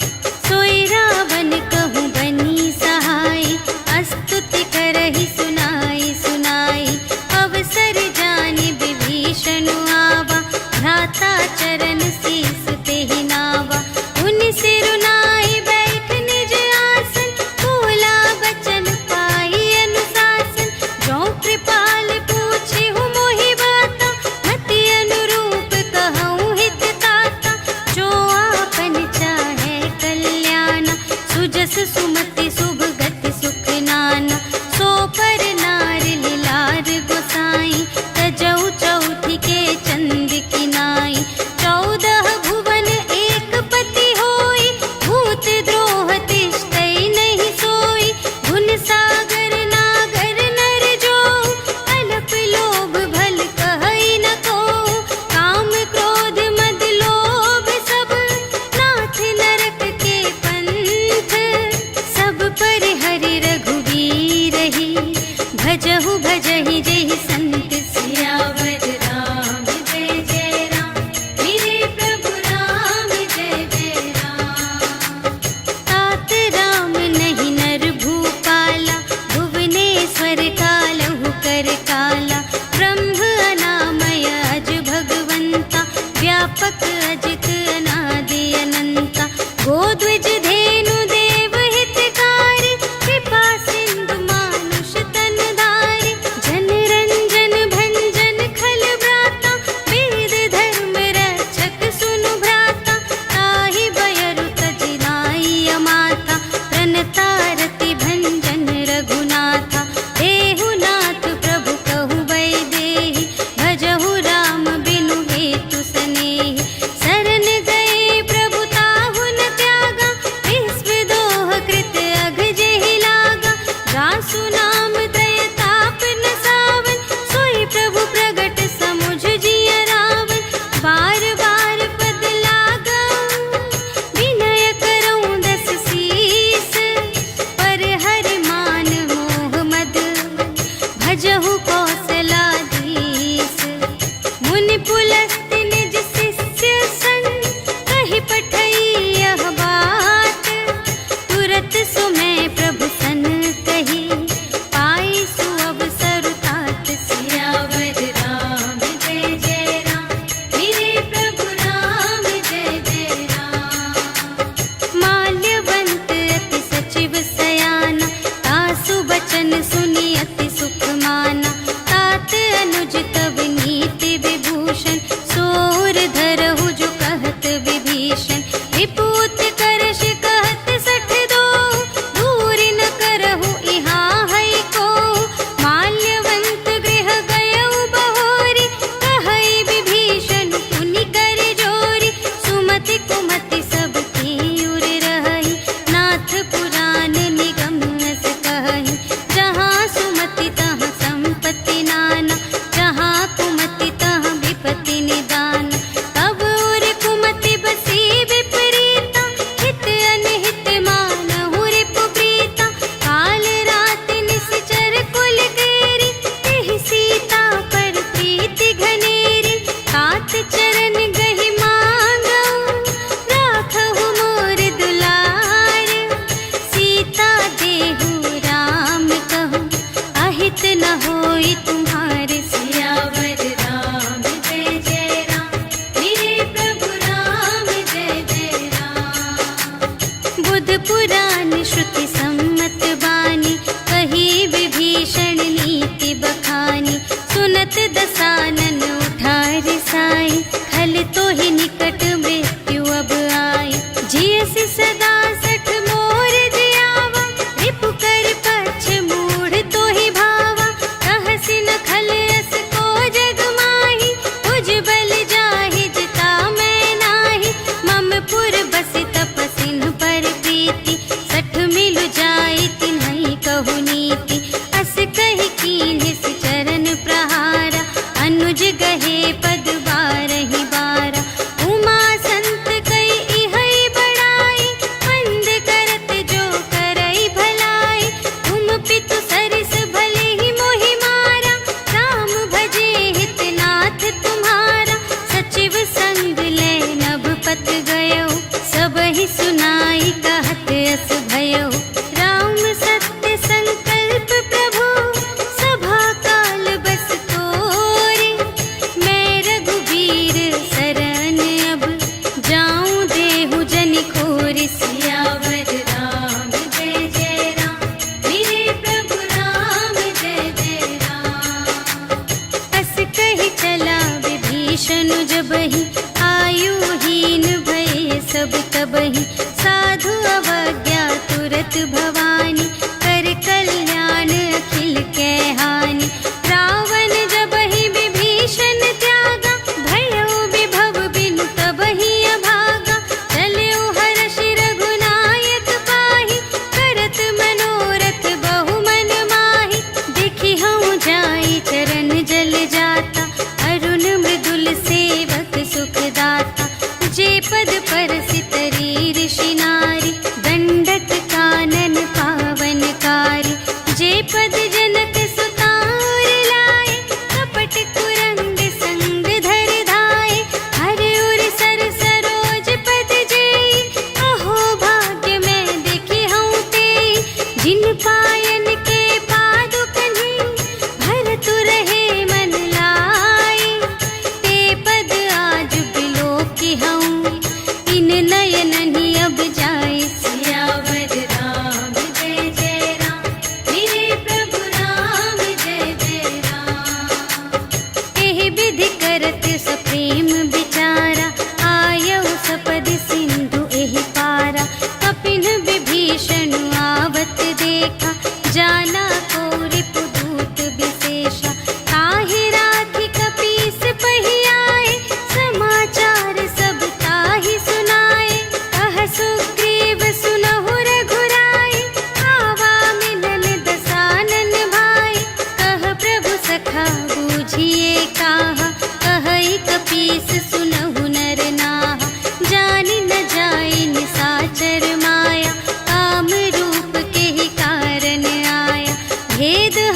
सोई रावण कहूँ बनी सहाय, स्तुति करहि सुनाई सुनाई, अवसर जानि विभीषण आवा, भ्राता चरण शीस तेहि नावा, उनि सिरुनाई बैठ निज आसन, बोला बचन पाई अनुशासन, जो कृपाल पूछिहु मोहि बाता, मति अनुरूप कहूँ हित ताता, जो आपन चाहे कल्याण, सुजस सुमति शुभ गति सुख नाना, सो पर नार भजहु भजहि जेहि संत सियावर राम जय जय राम। मेरे प्रभु राम जय जय राम। तात राम नहीं नर भूपाला, भुवनेश्वर कालहु कर काला। ब्रह्म अनामय अज भगवंता, व्यापक अजित अनादि अनंता। गोद्विज धेनु देव हितकारी, कृपा सिंधु मानुष तन धारी। जन रंजन भंजन खल व्राता, वेद धर्म रक्षक सुनु भ्राता। ताहि बयरु तजि नाई अमाता, प्रणतारति भंजन रघुनाथा। देहु नाथ प्रभु कहु वैदेही, भजहु राम बिनु हेतु सनेही। शरण गए प्रभु ताहु न त्यागा, विश्व दोह कृत अघ जेहि लागा। गासु नाम दय ताप न सावन, सोई प्रभु प्रगट समुझ जिय रावण। बार बार पद लागऊं, विनय करऊं दस सीस। पर हरि मान मोह मद, भजहु कौशलाधीश। मुनि पुलस्त्य निज शिष्य संग, कहि पठई यह बात। तुरत सुमय प्रभु सन कही, पाई सुअवसर तात। सियावर राम जय जय राम। मेरे प्रभु राम जय जय राम। माल्यवंत अति सचिव सयाना, तासु बचन सुनि अति सुख माना। तात अनुज तव नीति विभूषण, सोर धरहु जो कहत विभीषण। विपूत करश कहत सठ दो, दूर न करहु इहाँ है को। माल्यवंत गृह गयउ बहोरी, कहई विभीषण पुनि कर जोरी। सुमति कुमति सब की उर रहई, नाथ पुराण निगम अस कहई। जहाँ सुमति तहाँ संपत्ति नाना, जहाँ कुमति तहाँ विपत्ति निदान। तब उर कुमति बसी विपरीता, हित अनहित मानहु रिपु प्रीता। काल रात निश्चर कुल केरी, तेहि सीता पर प्रीति घनेरी। तात चरण गहि मांगऊं, राखहु मोर दुलार। सीता देहु राम कहूँ, अहित न होई तुम्हारे। सियावर राम जय जय राम। मेरे प्रभु राम जय जय राम। बुध पुराण श्रुति सम्मत बानी, कही विभीषण नीति बखानी। सुनत दसानन उठार साई, खल तो ही निकट मृत्यु अब आई। जियसि सदा सठ मोर जियावा, रिपु कर पक्ष मूढ़ तो ही भावा। कहसि न खल अस को जग माही, तुझ बल जाहि जिता मैं नाही। मम पुर बसि तपसिन पर प्रीति, सठ मिलु जाई तिन्हई कहु नीति। अस कहि कीन्हिस चरण प्रहारा, अनुज गहे पद बारहि बारा। उमा संत कई इहै बड़ाई, मंद करत जो करई भलाई। तुम पितु सरिस भले ही मोहि मारा, राम भजे हित नाथ तुम्हारा। सचिव संग ले नभ पत गयो, सबहि सुनाई कहत अस भयो। राम सत्य संकल्प प्रभु, सभा काल बस तोरे। मैं रघुबीर शरण अब, जाऊं देहु जनि खोरि। सियावर राम जय जय राम। मेरे प्रभु राम जय जय राम। अस कहि चला विभीषण जबहि, आयुहीन भये सब तबहि। साधु अवज्ञा तुरत भवानी, कर कल्याण अखिल कै हानि। रावण जबहि विभीषण त्यागा, भयउ विभव बिनु तबहि अभागा। चलऊ हर्षि रघुनायक पाहि, करत मनोरथ बहु मन माहि। देखि हऊँ जाई चरण जल जाता, अरुण मृदुल सेवक सुखदाता। जे पद परसि तरी ऋषि नारी, दंडक कानन पावनकारी। जे पद जनक सुता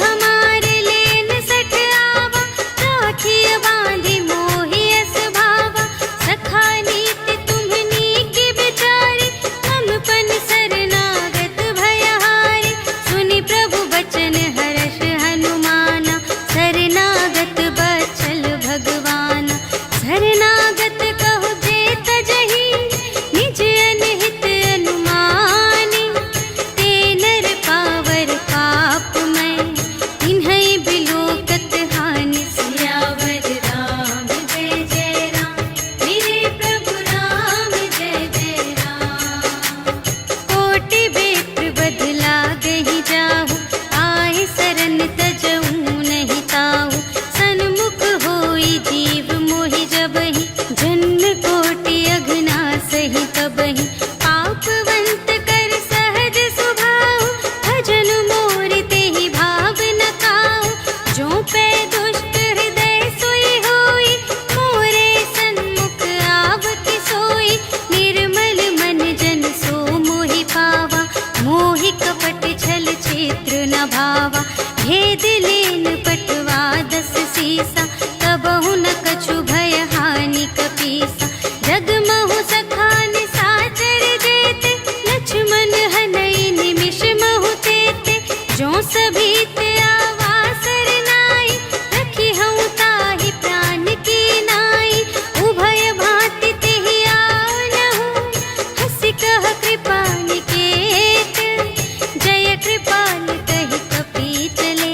हमारे लेन सठ आवा, राखिय बांधि मोहि अस भावा। सखा नीति तुम्हनी की बिचारी, हमपन शरणागत भयहारी। सुनि प्रभु बचन हर्ष हनुमाना, शरणागत बचल भगवाना। शरणागत कहु जे तजहि, निज अनहित अनुमानी। ते नर पावर पाप मैं, तिन्है बिलोकत हानि। सियावर राम जय जय राम, मेरे प्रभु राम जय जय राम। कोटि बेत्र बदला गहि जाहु, आए शरण तजऊ नहीं ताहु। सन्मुख होई जीव मोहि जबहि, जन्म कोटि अघना सही तबहि। पापवंत कर सहज सुभाव, भजन मोरि तेहि भाव न काहु। जो पै दुष्ट हृदय सोई होई, मोरे सन्मुख आवति सोई। निर्मल मन जन सो मोहि पावा, मोहि कपट छल क्षेत्र न भावा। भेद लेन पटवा 10 सीसा, कबहु न कछु भय हानि कपीसा। जगमहु सखा निसाचर जेते, लक्ष्मण हनई निमिष महु तेते। जो सभीत आवा सरनाई, रखिहउँ ताहि प्राण की नाई। उभय भांति तेहि आवनहु, हँसि कह कृपा निकेत। जय कृपाल कहि कपि चले,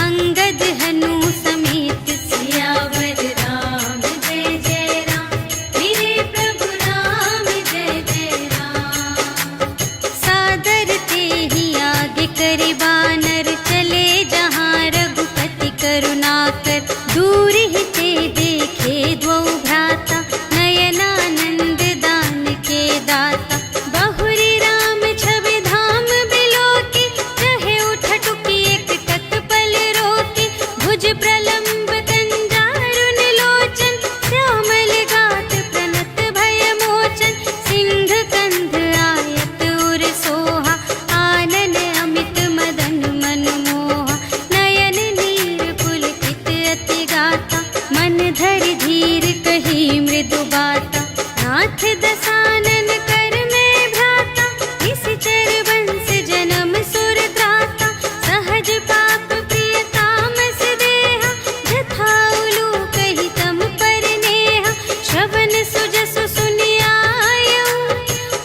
अंगद हनु समेत। सियावर राम जय जय राम, मेरे प्रभु राम जय जय राम। सादर तेहि आगे करि बानर, चले जहाँ रघुपति करुणाकर। दूर ही ते देखे द्वौ भ्राता, नयनानंद दान के दाता। बहुरी राम छवि धाम बिलोकी, रहे उठटुकी एक तत्पल रोकी। भुज प्रलंब कंजारुन लोचन, श्यामल गात प्रणत भय मोचन। सिंह कंध आयत उर सोहा, आनन अमित मदन मनमोहा। नयन नीर पुलकित अति गाता, मन धरि धीर कही मृदु बाता। नाथ दसानन कर में भ्राता, निश्चर वंश जन्म सुर त्राता। सहज पाप प्रिय तामस देहा, जथा उलूकहि तम पर नेहा। श्रवण सुजसु सुनि आयऊ,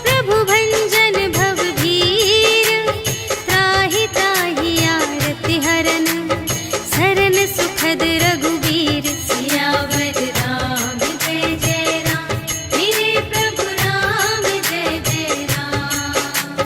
प्रभु भंजन भव भीर। त्राहि त्राहि आरति हरन, शरण सुखद रघुवीर। सियावर राम जय जय राम, मेरे प्रभु राम जय जय राम।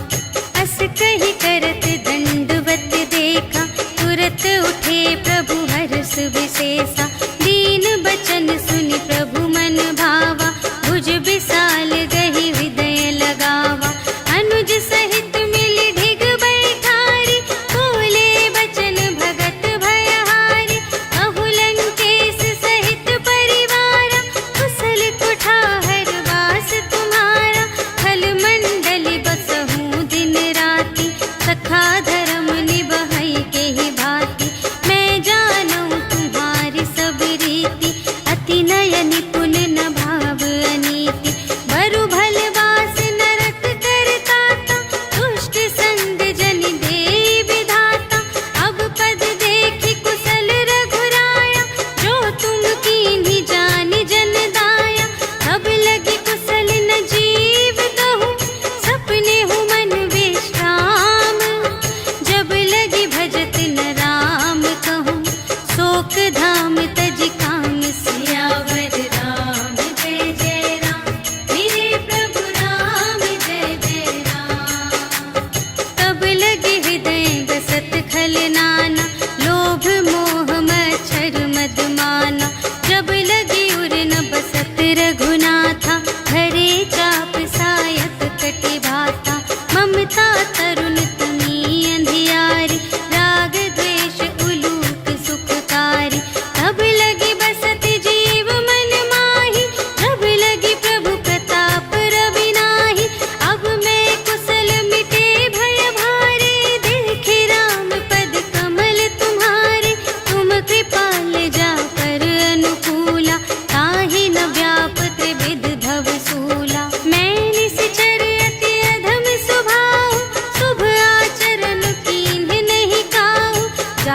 अस कहि करत दंडवत देखा, तुरत उठे प्रभु हर्ष विशेषा। दीन बचन सुनि प्रभु मन भावा, भुज विशाल गहि हृदय लगावा। अनुज सहित मिलि ढिग बैठारी, बोले बचन भगत भयहारी। कहु लंकेश सहित परिवारा, कुशल कुठार वास तुम्हारा। खल मंडली बसहु दिन राति, सखा धर्म निबहै केहि भांति। मैं जानऊँ तुम्हारी सब रीति, अति नय निपुण न भाव अनीति। बरु भल वास नरक करताता, दुष्ट संग जन देई विधाता। अब पद देखि कुशल रघुराया, जो तुम कीन्ही जानि जन दाया। तब लगी कुशल न जीव कहूँ, सपने हूँ मन विश्राम। जब लगी भजत न राम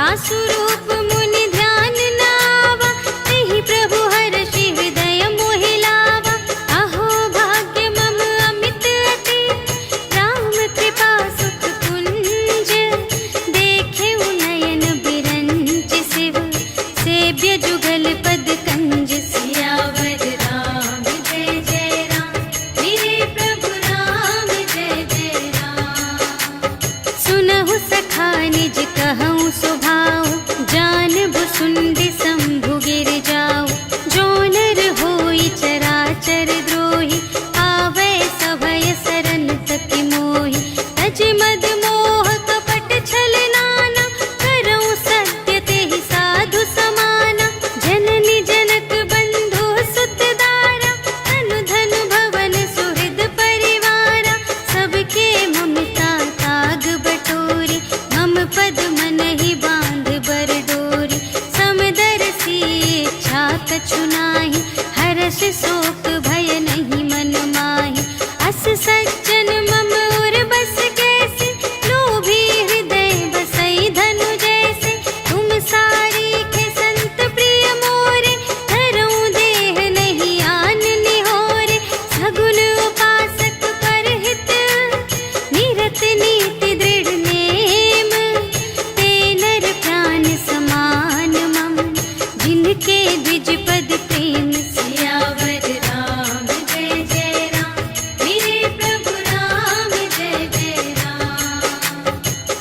जासु रूप मुनि ध्यान नावा, तेहि प्रभु हर्षि हृदय मोहि लावा। अहो भाग्य मम अमित अति, राम कृपा सुख कुंज। देखे नयन बिरंच शिव, सेव्य जुगल पद कंज। सियावर राम जय जय राम, मेरे प्रभु राम जय जय राम। सुनहु सखा निज कहऊँ सुभाऊ, जानबु सुंदि शंभु गिर जाऊ। जो नर होई चराचर द्रोही, आवै सभय सरन तकि मोहि। तज मद मोह कपट छल नाना, करऊँ सत्य तेहि साधु समाना। जननी जनक बंधु सुत दारा, तनु धन भवन सुहृद परिवारा। सबके ममता ताग बटोरी, मम पद मन ही बांध बर डोरी। समदर्शी इच्छा कछु नाही, हर्ष शोक भय नहीं मन माहि। अस सज्जन मम उर बस कैसे, लोभी हृदय बसई धनु जैसे। तुम सारीखे संत प्रिय मोरे, धरऊँ देह नहीं आन निहोरे। सगुन उपासक परहित, निरत नीति दृढ़ नेम। ते नर प्राण समान मम, जिनके द्विज पद प्रेम। सियावर राम जय जय राम, मेरे प्रभु राम जय जय राम।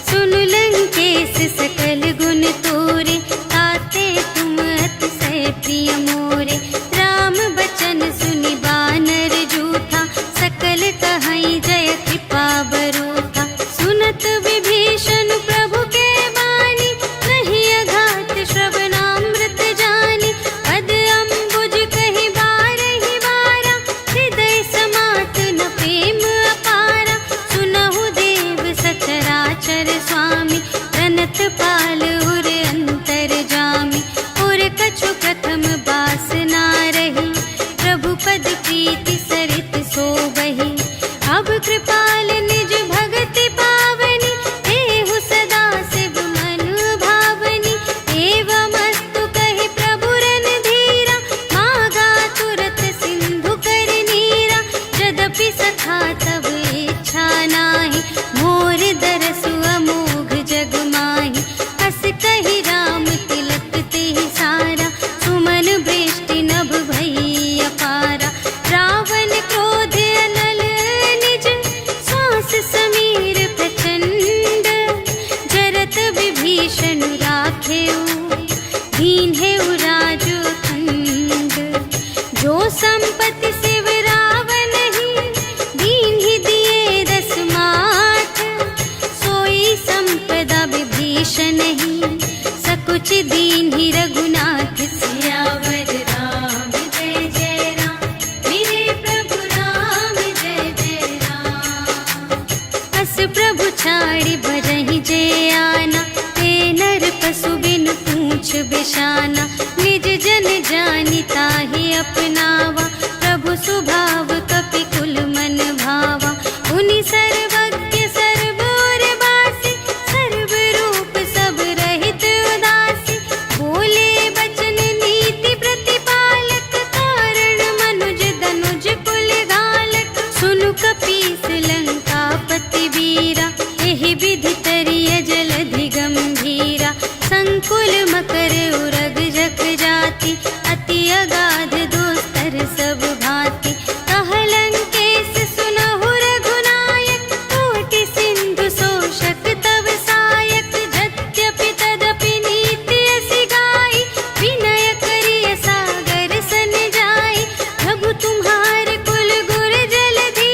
सुनु लंकेश सकल गुण तोरे, ताते तुम अतिशय प्रिय मोरे। राम बचन सुनि बानर जूठा, सकल कहई जय कृपा बरूठा। सुनत विभीषण प्रभु के बानी, नहीं अघात श्रवणामृत जानी। पद अम्बुज कहि बारहि बारा, हृदय समात न प्रेम अपारा। सुनहु देव सचराचर स्वामी, प्रणत पाल उर अंतर जामी। उर कछु प्रथम बास ना रही, प्रभु पद प्रीति सरित सोबहि। अब कृपाल निज भगति पावनी, देहु सदा शिव मन भावनी। एवमस्तु कहि प्रभु रणधीरा, मागा तुरत सिंधु कर नीरा। यद्यपि सखा तब इच्छा नाही, मोर दरसु अमोघ जग माहि। अस कहि राम तिलक तेहि सारा, सुमन वृष्टि नभ भई अपारा। रावण क्रोध अनल निज, श्वास समीर प्रचंड। जरत विभीषण राखेउ, दीन्हेउ राजु खंड। जो संपत्ति शिव रावण ही, दीन्हि दिए दस माठ। सोई संपदा विभीषण ही, सकुच दीन्हि रघुनाथ। सियावर राम जय जय राम, मेरे प्रभु राम जय जय राम। अस प्रभु छाड़ि भजहि जे आना, ते नर पशु बिनु पूछ बिशाना। निज जन जानि ताहि अपनावा, प्रभु सुभाव कपि कुल मन भावा। उनि सर्वज्ञ सर्व और बासी, सर्व रूप सब रहित उदासी। बोले बचन नीति प्रतिपालक, कारण मनुज धनुज कुल घालक। सुनु कपीस लंकापति वीरा, एहि विधि तरिय जलधि गंभीरा। संकुल मकर उरग जग जाति, अति अगाध दोस्तर सब भांति। कह लंकेश सुनहु रघुनायक, कोटि सिंधु शोषक तव सायक। यद्यपि तदपि नीति असि गाई, विनय करिय सागर सन जाई। प्रभु तुम्हार कुल गुर जलधि,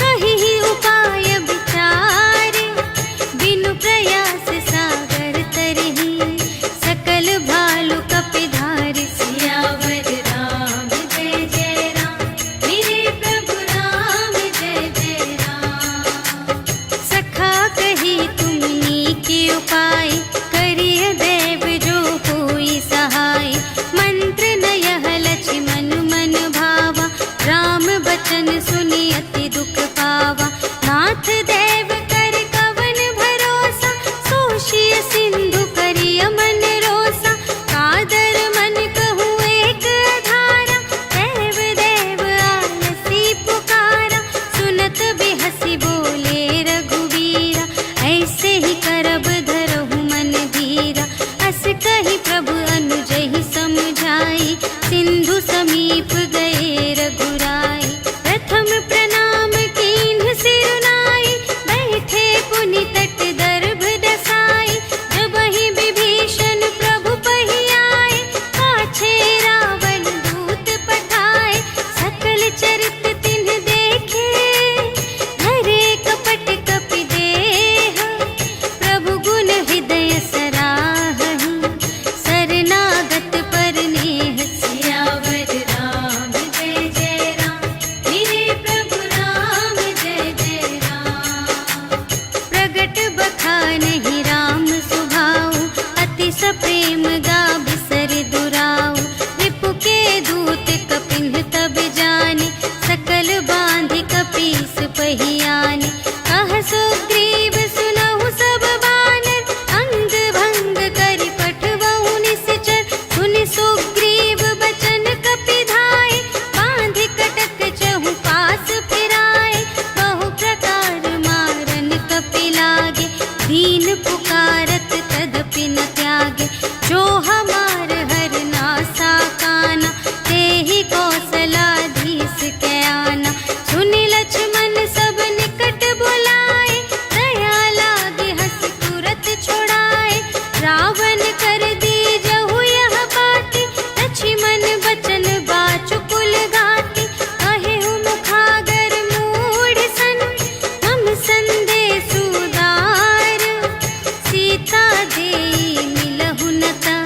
कहिहि उपाय विचारे। बिनु प्रयास सागर तरहि, सकल भा त्यागे। जो हमार हर नासा काना, ते ही कौशलाधीश के आना। सुनि लक्ष्मण सब निकट बुलाए, दया लागे हंस तुरत छुड़ाए। रावण कर दी जहु यह बाती, लक्ष्मण बचन बाचुकुल गाती। कहे मुखागर मूढ़ सन, मम संदेश उदार। सीता देई मिलहु न ता,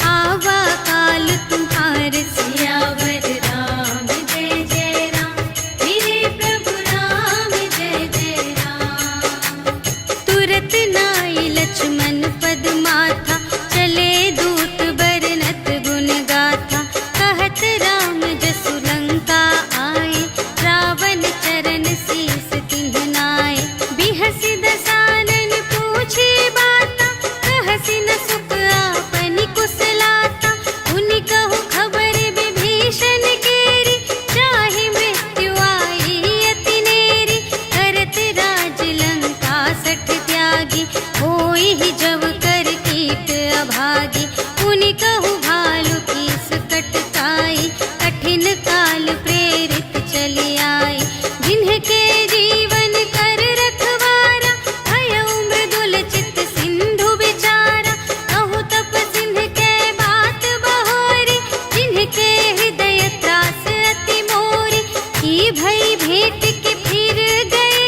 आवा काल तुम्हार। सियावर राम जय जय राम, मेरे प्रभु राम जय जय राम। तुरत नाई लक्ष्मण पद माथा, चले दूत बरनत गुण गाथा। कहत राम जसु लंका आए, रावण चरण शीस तिन्ह नाए। बिहसि दसानन पूछे बाता, कहसि न सुख आपनि कुशलाता। उनि कहु खबर विभीषण केरी, चाहे मृत्यु आई अति नेरी। करत राज लंका सठ त्यागी, होई ही जब कर कीट अभागी। उनि कहु भालु कीस कटकाई, कठिन काल प्रेरित चली आई। जिन्हके जीवन कर रखवारा, भयउ मृदुल चित सिंधु विचारा। कहु तप सिंध के बात बहोरी, जिन्हके हृदय त्रास अति मोरी। की भई भेंट के फिर गए,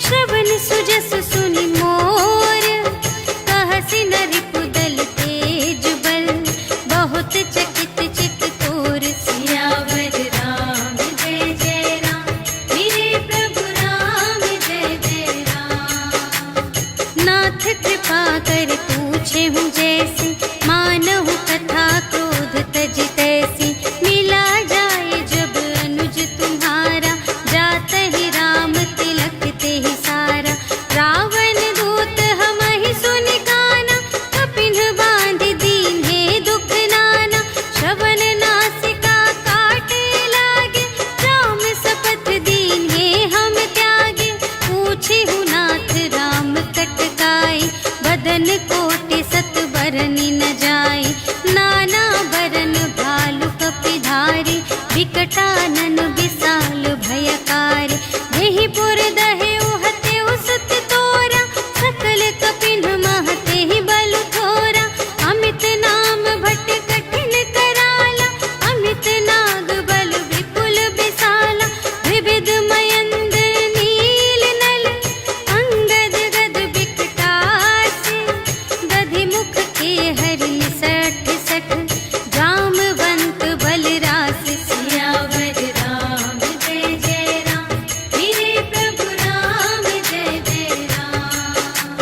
श्रवण सुजस सुनि मोर। कहसि न रिपुदल तेज बल, बहुत चकित चित तोर। सियावर राम जय जय राम, मेरे प्रभु राम जय जय राम। नाथ कृपा कर पूछे हूँ जैसी, मानहु कथा क्रोध तज तैसी। मिला जाए जब अनुज तुम्हारा, जात ही राम तिलक ते ही सारा। रावण दूत हमहि सुनि काना, कपिन बांध दीन्हे दुख नाना। श्रवण नासिका काटे लागे, राम शपथ दीन्हे हम त्यागे। पूछे हूँ नाथ राम कटकाई, बदन कोटि सत बरनि न जाई। नाना बरन भालु कपिधारी, विकटानन विशाल भयकारी। देहि पुर दहे उहते उसत तोरा, सकल कपिन महते ही बल थोरा। अमित नाम भट कठिन कराला, अमित नाग बल विपुल विशाला। विविध मयंद्र नील नल, अंगद गद विकटासी। दधि मुख के हरि सठ सठ, जामवंत बलरास। सियावर राम जय जय राम, मेरे प्रभु राम जय जय राम।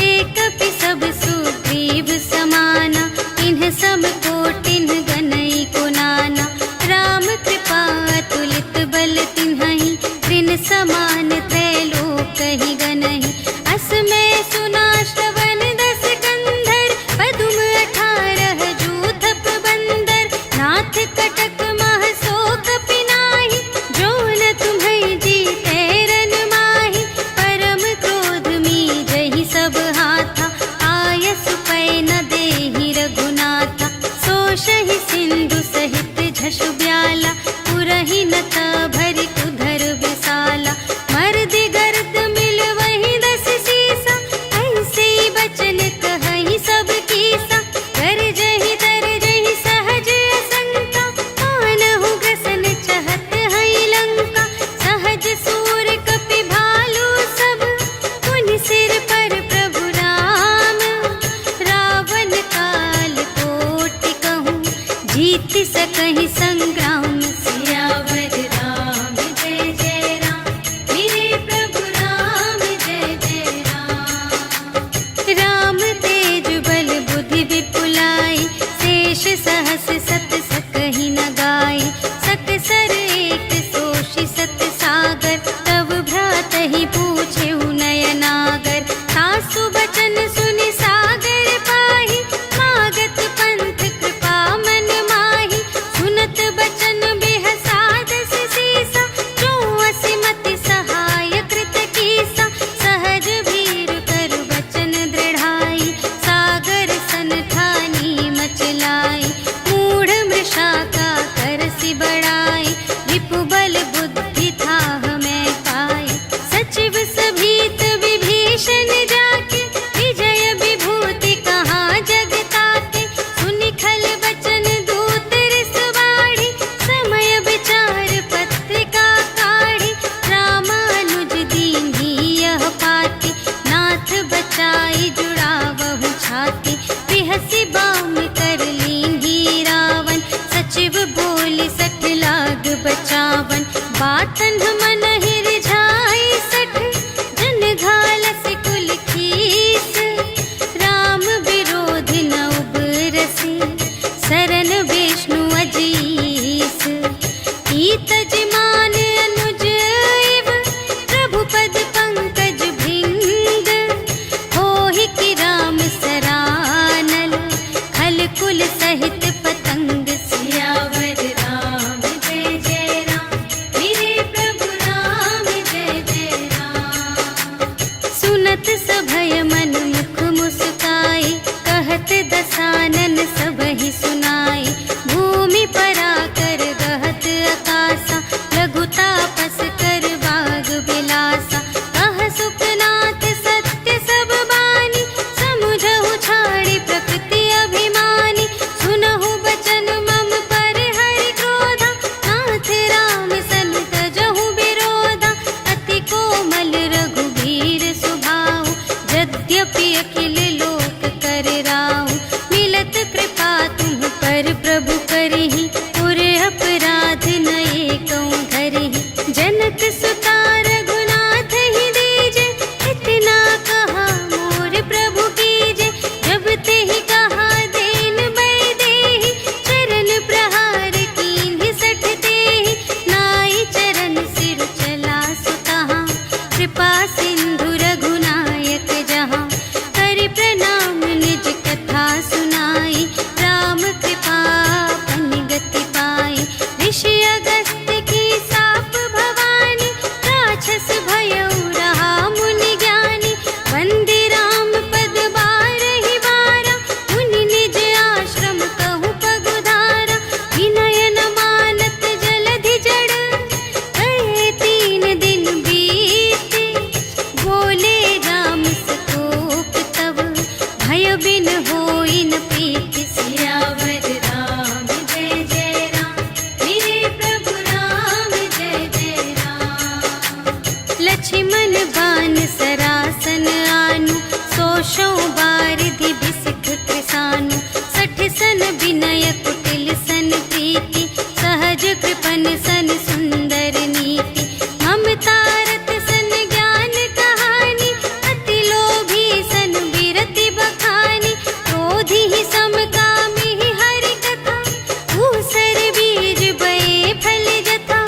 एक कपि सब सुग्रीव समाना, इन्ह सम कोटिन गनई को नाना। राम कृपा अतुलित बल तिन्हहि, त्रिन समान त्रैलोक ही गनहि। अस में सुना श्रवण दस कंधर, पदुम 18 जूथप बंदर। नाथ कटक मह शोक पिनाहि, जो न तुम्है जीते रन माहि। परम क्रोध मीजहि सब हाथा, आयसु पै न देहि रघुनाथा। सोषहि सिंधु सहित झसु ब्याला, पुरहि न ता भरि उधर विशाला। मर्दि गर्द मिल वही दस सीसा, ऐसे बचन कहहि सब कीसा। गरजहि तरजहि सहज असंका, मानहु ग्रसन चहत हई लंका। सहज सूर कपि भालु सब, पुनि सिर पर प्रभु राम। रावण काल कोटि कहूँ, जीत सकहि संग्राम। सियावर राम जय जय राम, मेरे प्रभु राम जय जय राम। राम तेज बल बुद्धि विपुलाई, शेष सहस सत सकहि न गाई। सकसर एक सोषि सत सागर, तब भ्रातहि पूछेहु नयनागर। सासु बचन सुनि सागर पाहि, मागत पंथ कृपा मन माहि। सुनत बचन कुल सहित पतंग। सियावर राम जय जय राम, मेरे प्रभु राम जय जय राम। सुनत सभय मन मुख मुस्काई, कहत दसानन सबहि सुनाई। भूमि पराकर गहत आकासा, लघु तापस कर बाग बिलासा। कह सुखनाथ सत्य सब बानी, समुझहु छाड़ी प्रकृति अभिमानी। सुनहु बचन मम पर हरि क्रोधा, नाथ राम सन तजहु विरोधा। अति कोमल रघुबीर सुभाऊ, यद्यपि अखिल लोक कर राहु। मिलत कृपा तुम पर प्रभु करहि, पुर अपराध न एकौ धरहि। जनक सुता रघुनाथ ही दीजे, इतना कहा मोर प्रभु कीजे। जब तेहि कहा देन बै देहि, चरण प्रहार कीन्हि सठ तेहि। नाई चरण सिर चला सुतहाँ, कृपा सिंधु रघुनायक जहाँ। करि प्रणाम निज कथा सुनाई, राम कृपा पन गति पाई। ऋषि अगस्त्य की साप भवानी, राक्षस भयउ रहा मुनि ज्ञानी। वंदे राम पद बारहि बारा, मुनि निज आश्रम कहु पगुधारा। विनय न मानत जलधि जड़, कहे 3 दिन बीते। बोले राम सकोप तब, भय बिन होई न प्रीति। सियावर राम जय जय राम, मेरे प्रभु राम जय जय राम। लक्ष्मण बान सरासन आनु, सोशौ बारिधि बिसिख कृसानु। 60 सन विनय कुटिल सन प्रीति, सहज कृपन सन सुंदर नीति। ममता रत सन ज्ञान कहानी, अति लोभी सन बिरति बखानी। क्रोधी ही सम कामी हरि कथा, ऊसर बीज बए फल जथा।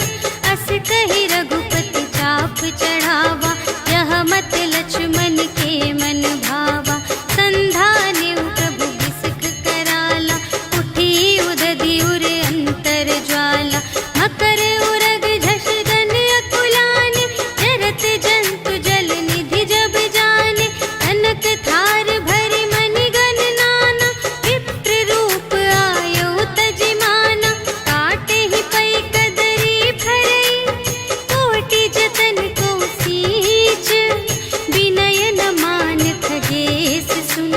अस कहि रघुपति चाप चढ़ावा, यह मत लक्ष्मण के मन भावा। संधान्यु प्रभु बिसिख कराला, उठी उदधि उर अंतर ज्वाला। मकर उरग झष गन अकुलाने, जरत जंतु जल निधि जब जाने। कनक थार भरि मनि गण नाना, विप्र रूप आयउ तजिमाना। काटे ही पै कदरी फरई, कोटि जतन को सींच। विनय न मान खगेश सुन,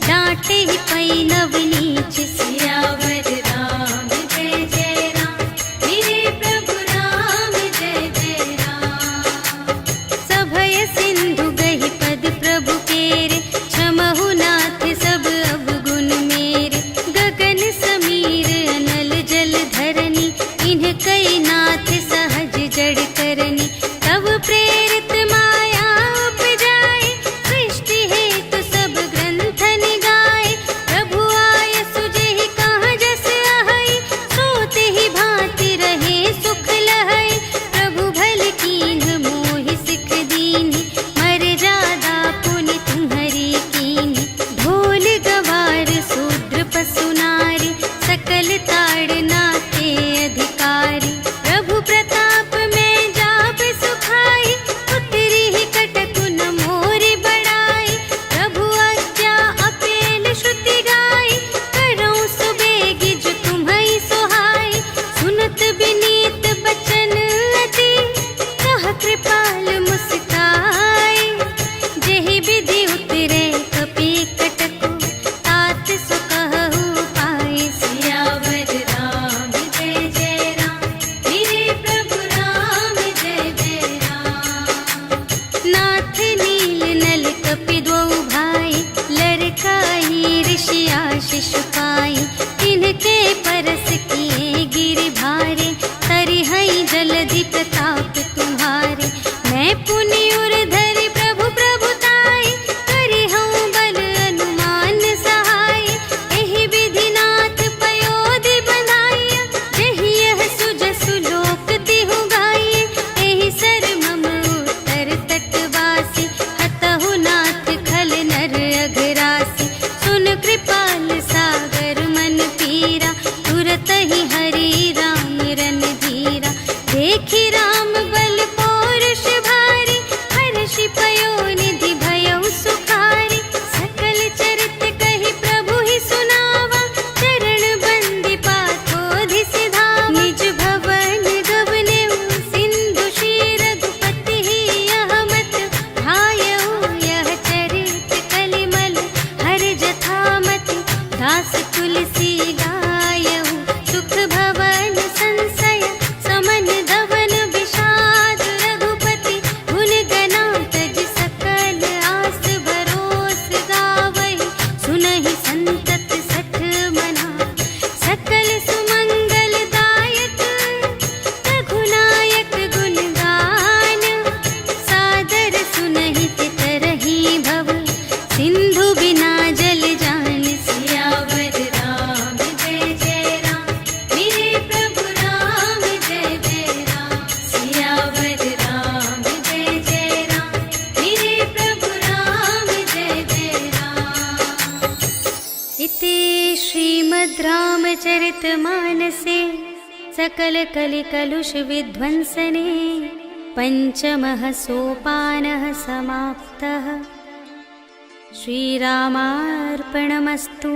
डांटे ही पै नव नीच। सियावर राम जय जय राम, मेरे प्रभु राम जय जय राम। सभय सिंधु गहि पद प्रभु केरे, क्षमहु नाथ सब अवगुण मेरे। गगन समीर अनल जल धरनी, इन्ह कई नाथ सहज जड़ करनी। तब प्रेरित माया उपजाए, सृष्टि हेतु सब ग्रंथ निगाए। प्रभु आय सुजेहि संतत सठ मना, सकल सुमंगलदायक रघुनायक गुण गान, सादर सुनहित तरहि भव सिंधु बिना जल जान। सियावर राम जय जय राम, मेरे प्रभु राम जय जय राम। सियावर राम जय जय राम, मेरे प्रभु राम जय जय राम। इति श्रीमद् रामचरितमानसे सकल कलिकलुष विध्वंसने पंचमः सोपानः समाप्तः। श्रीरामार्पणमस्तु।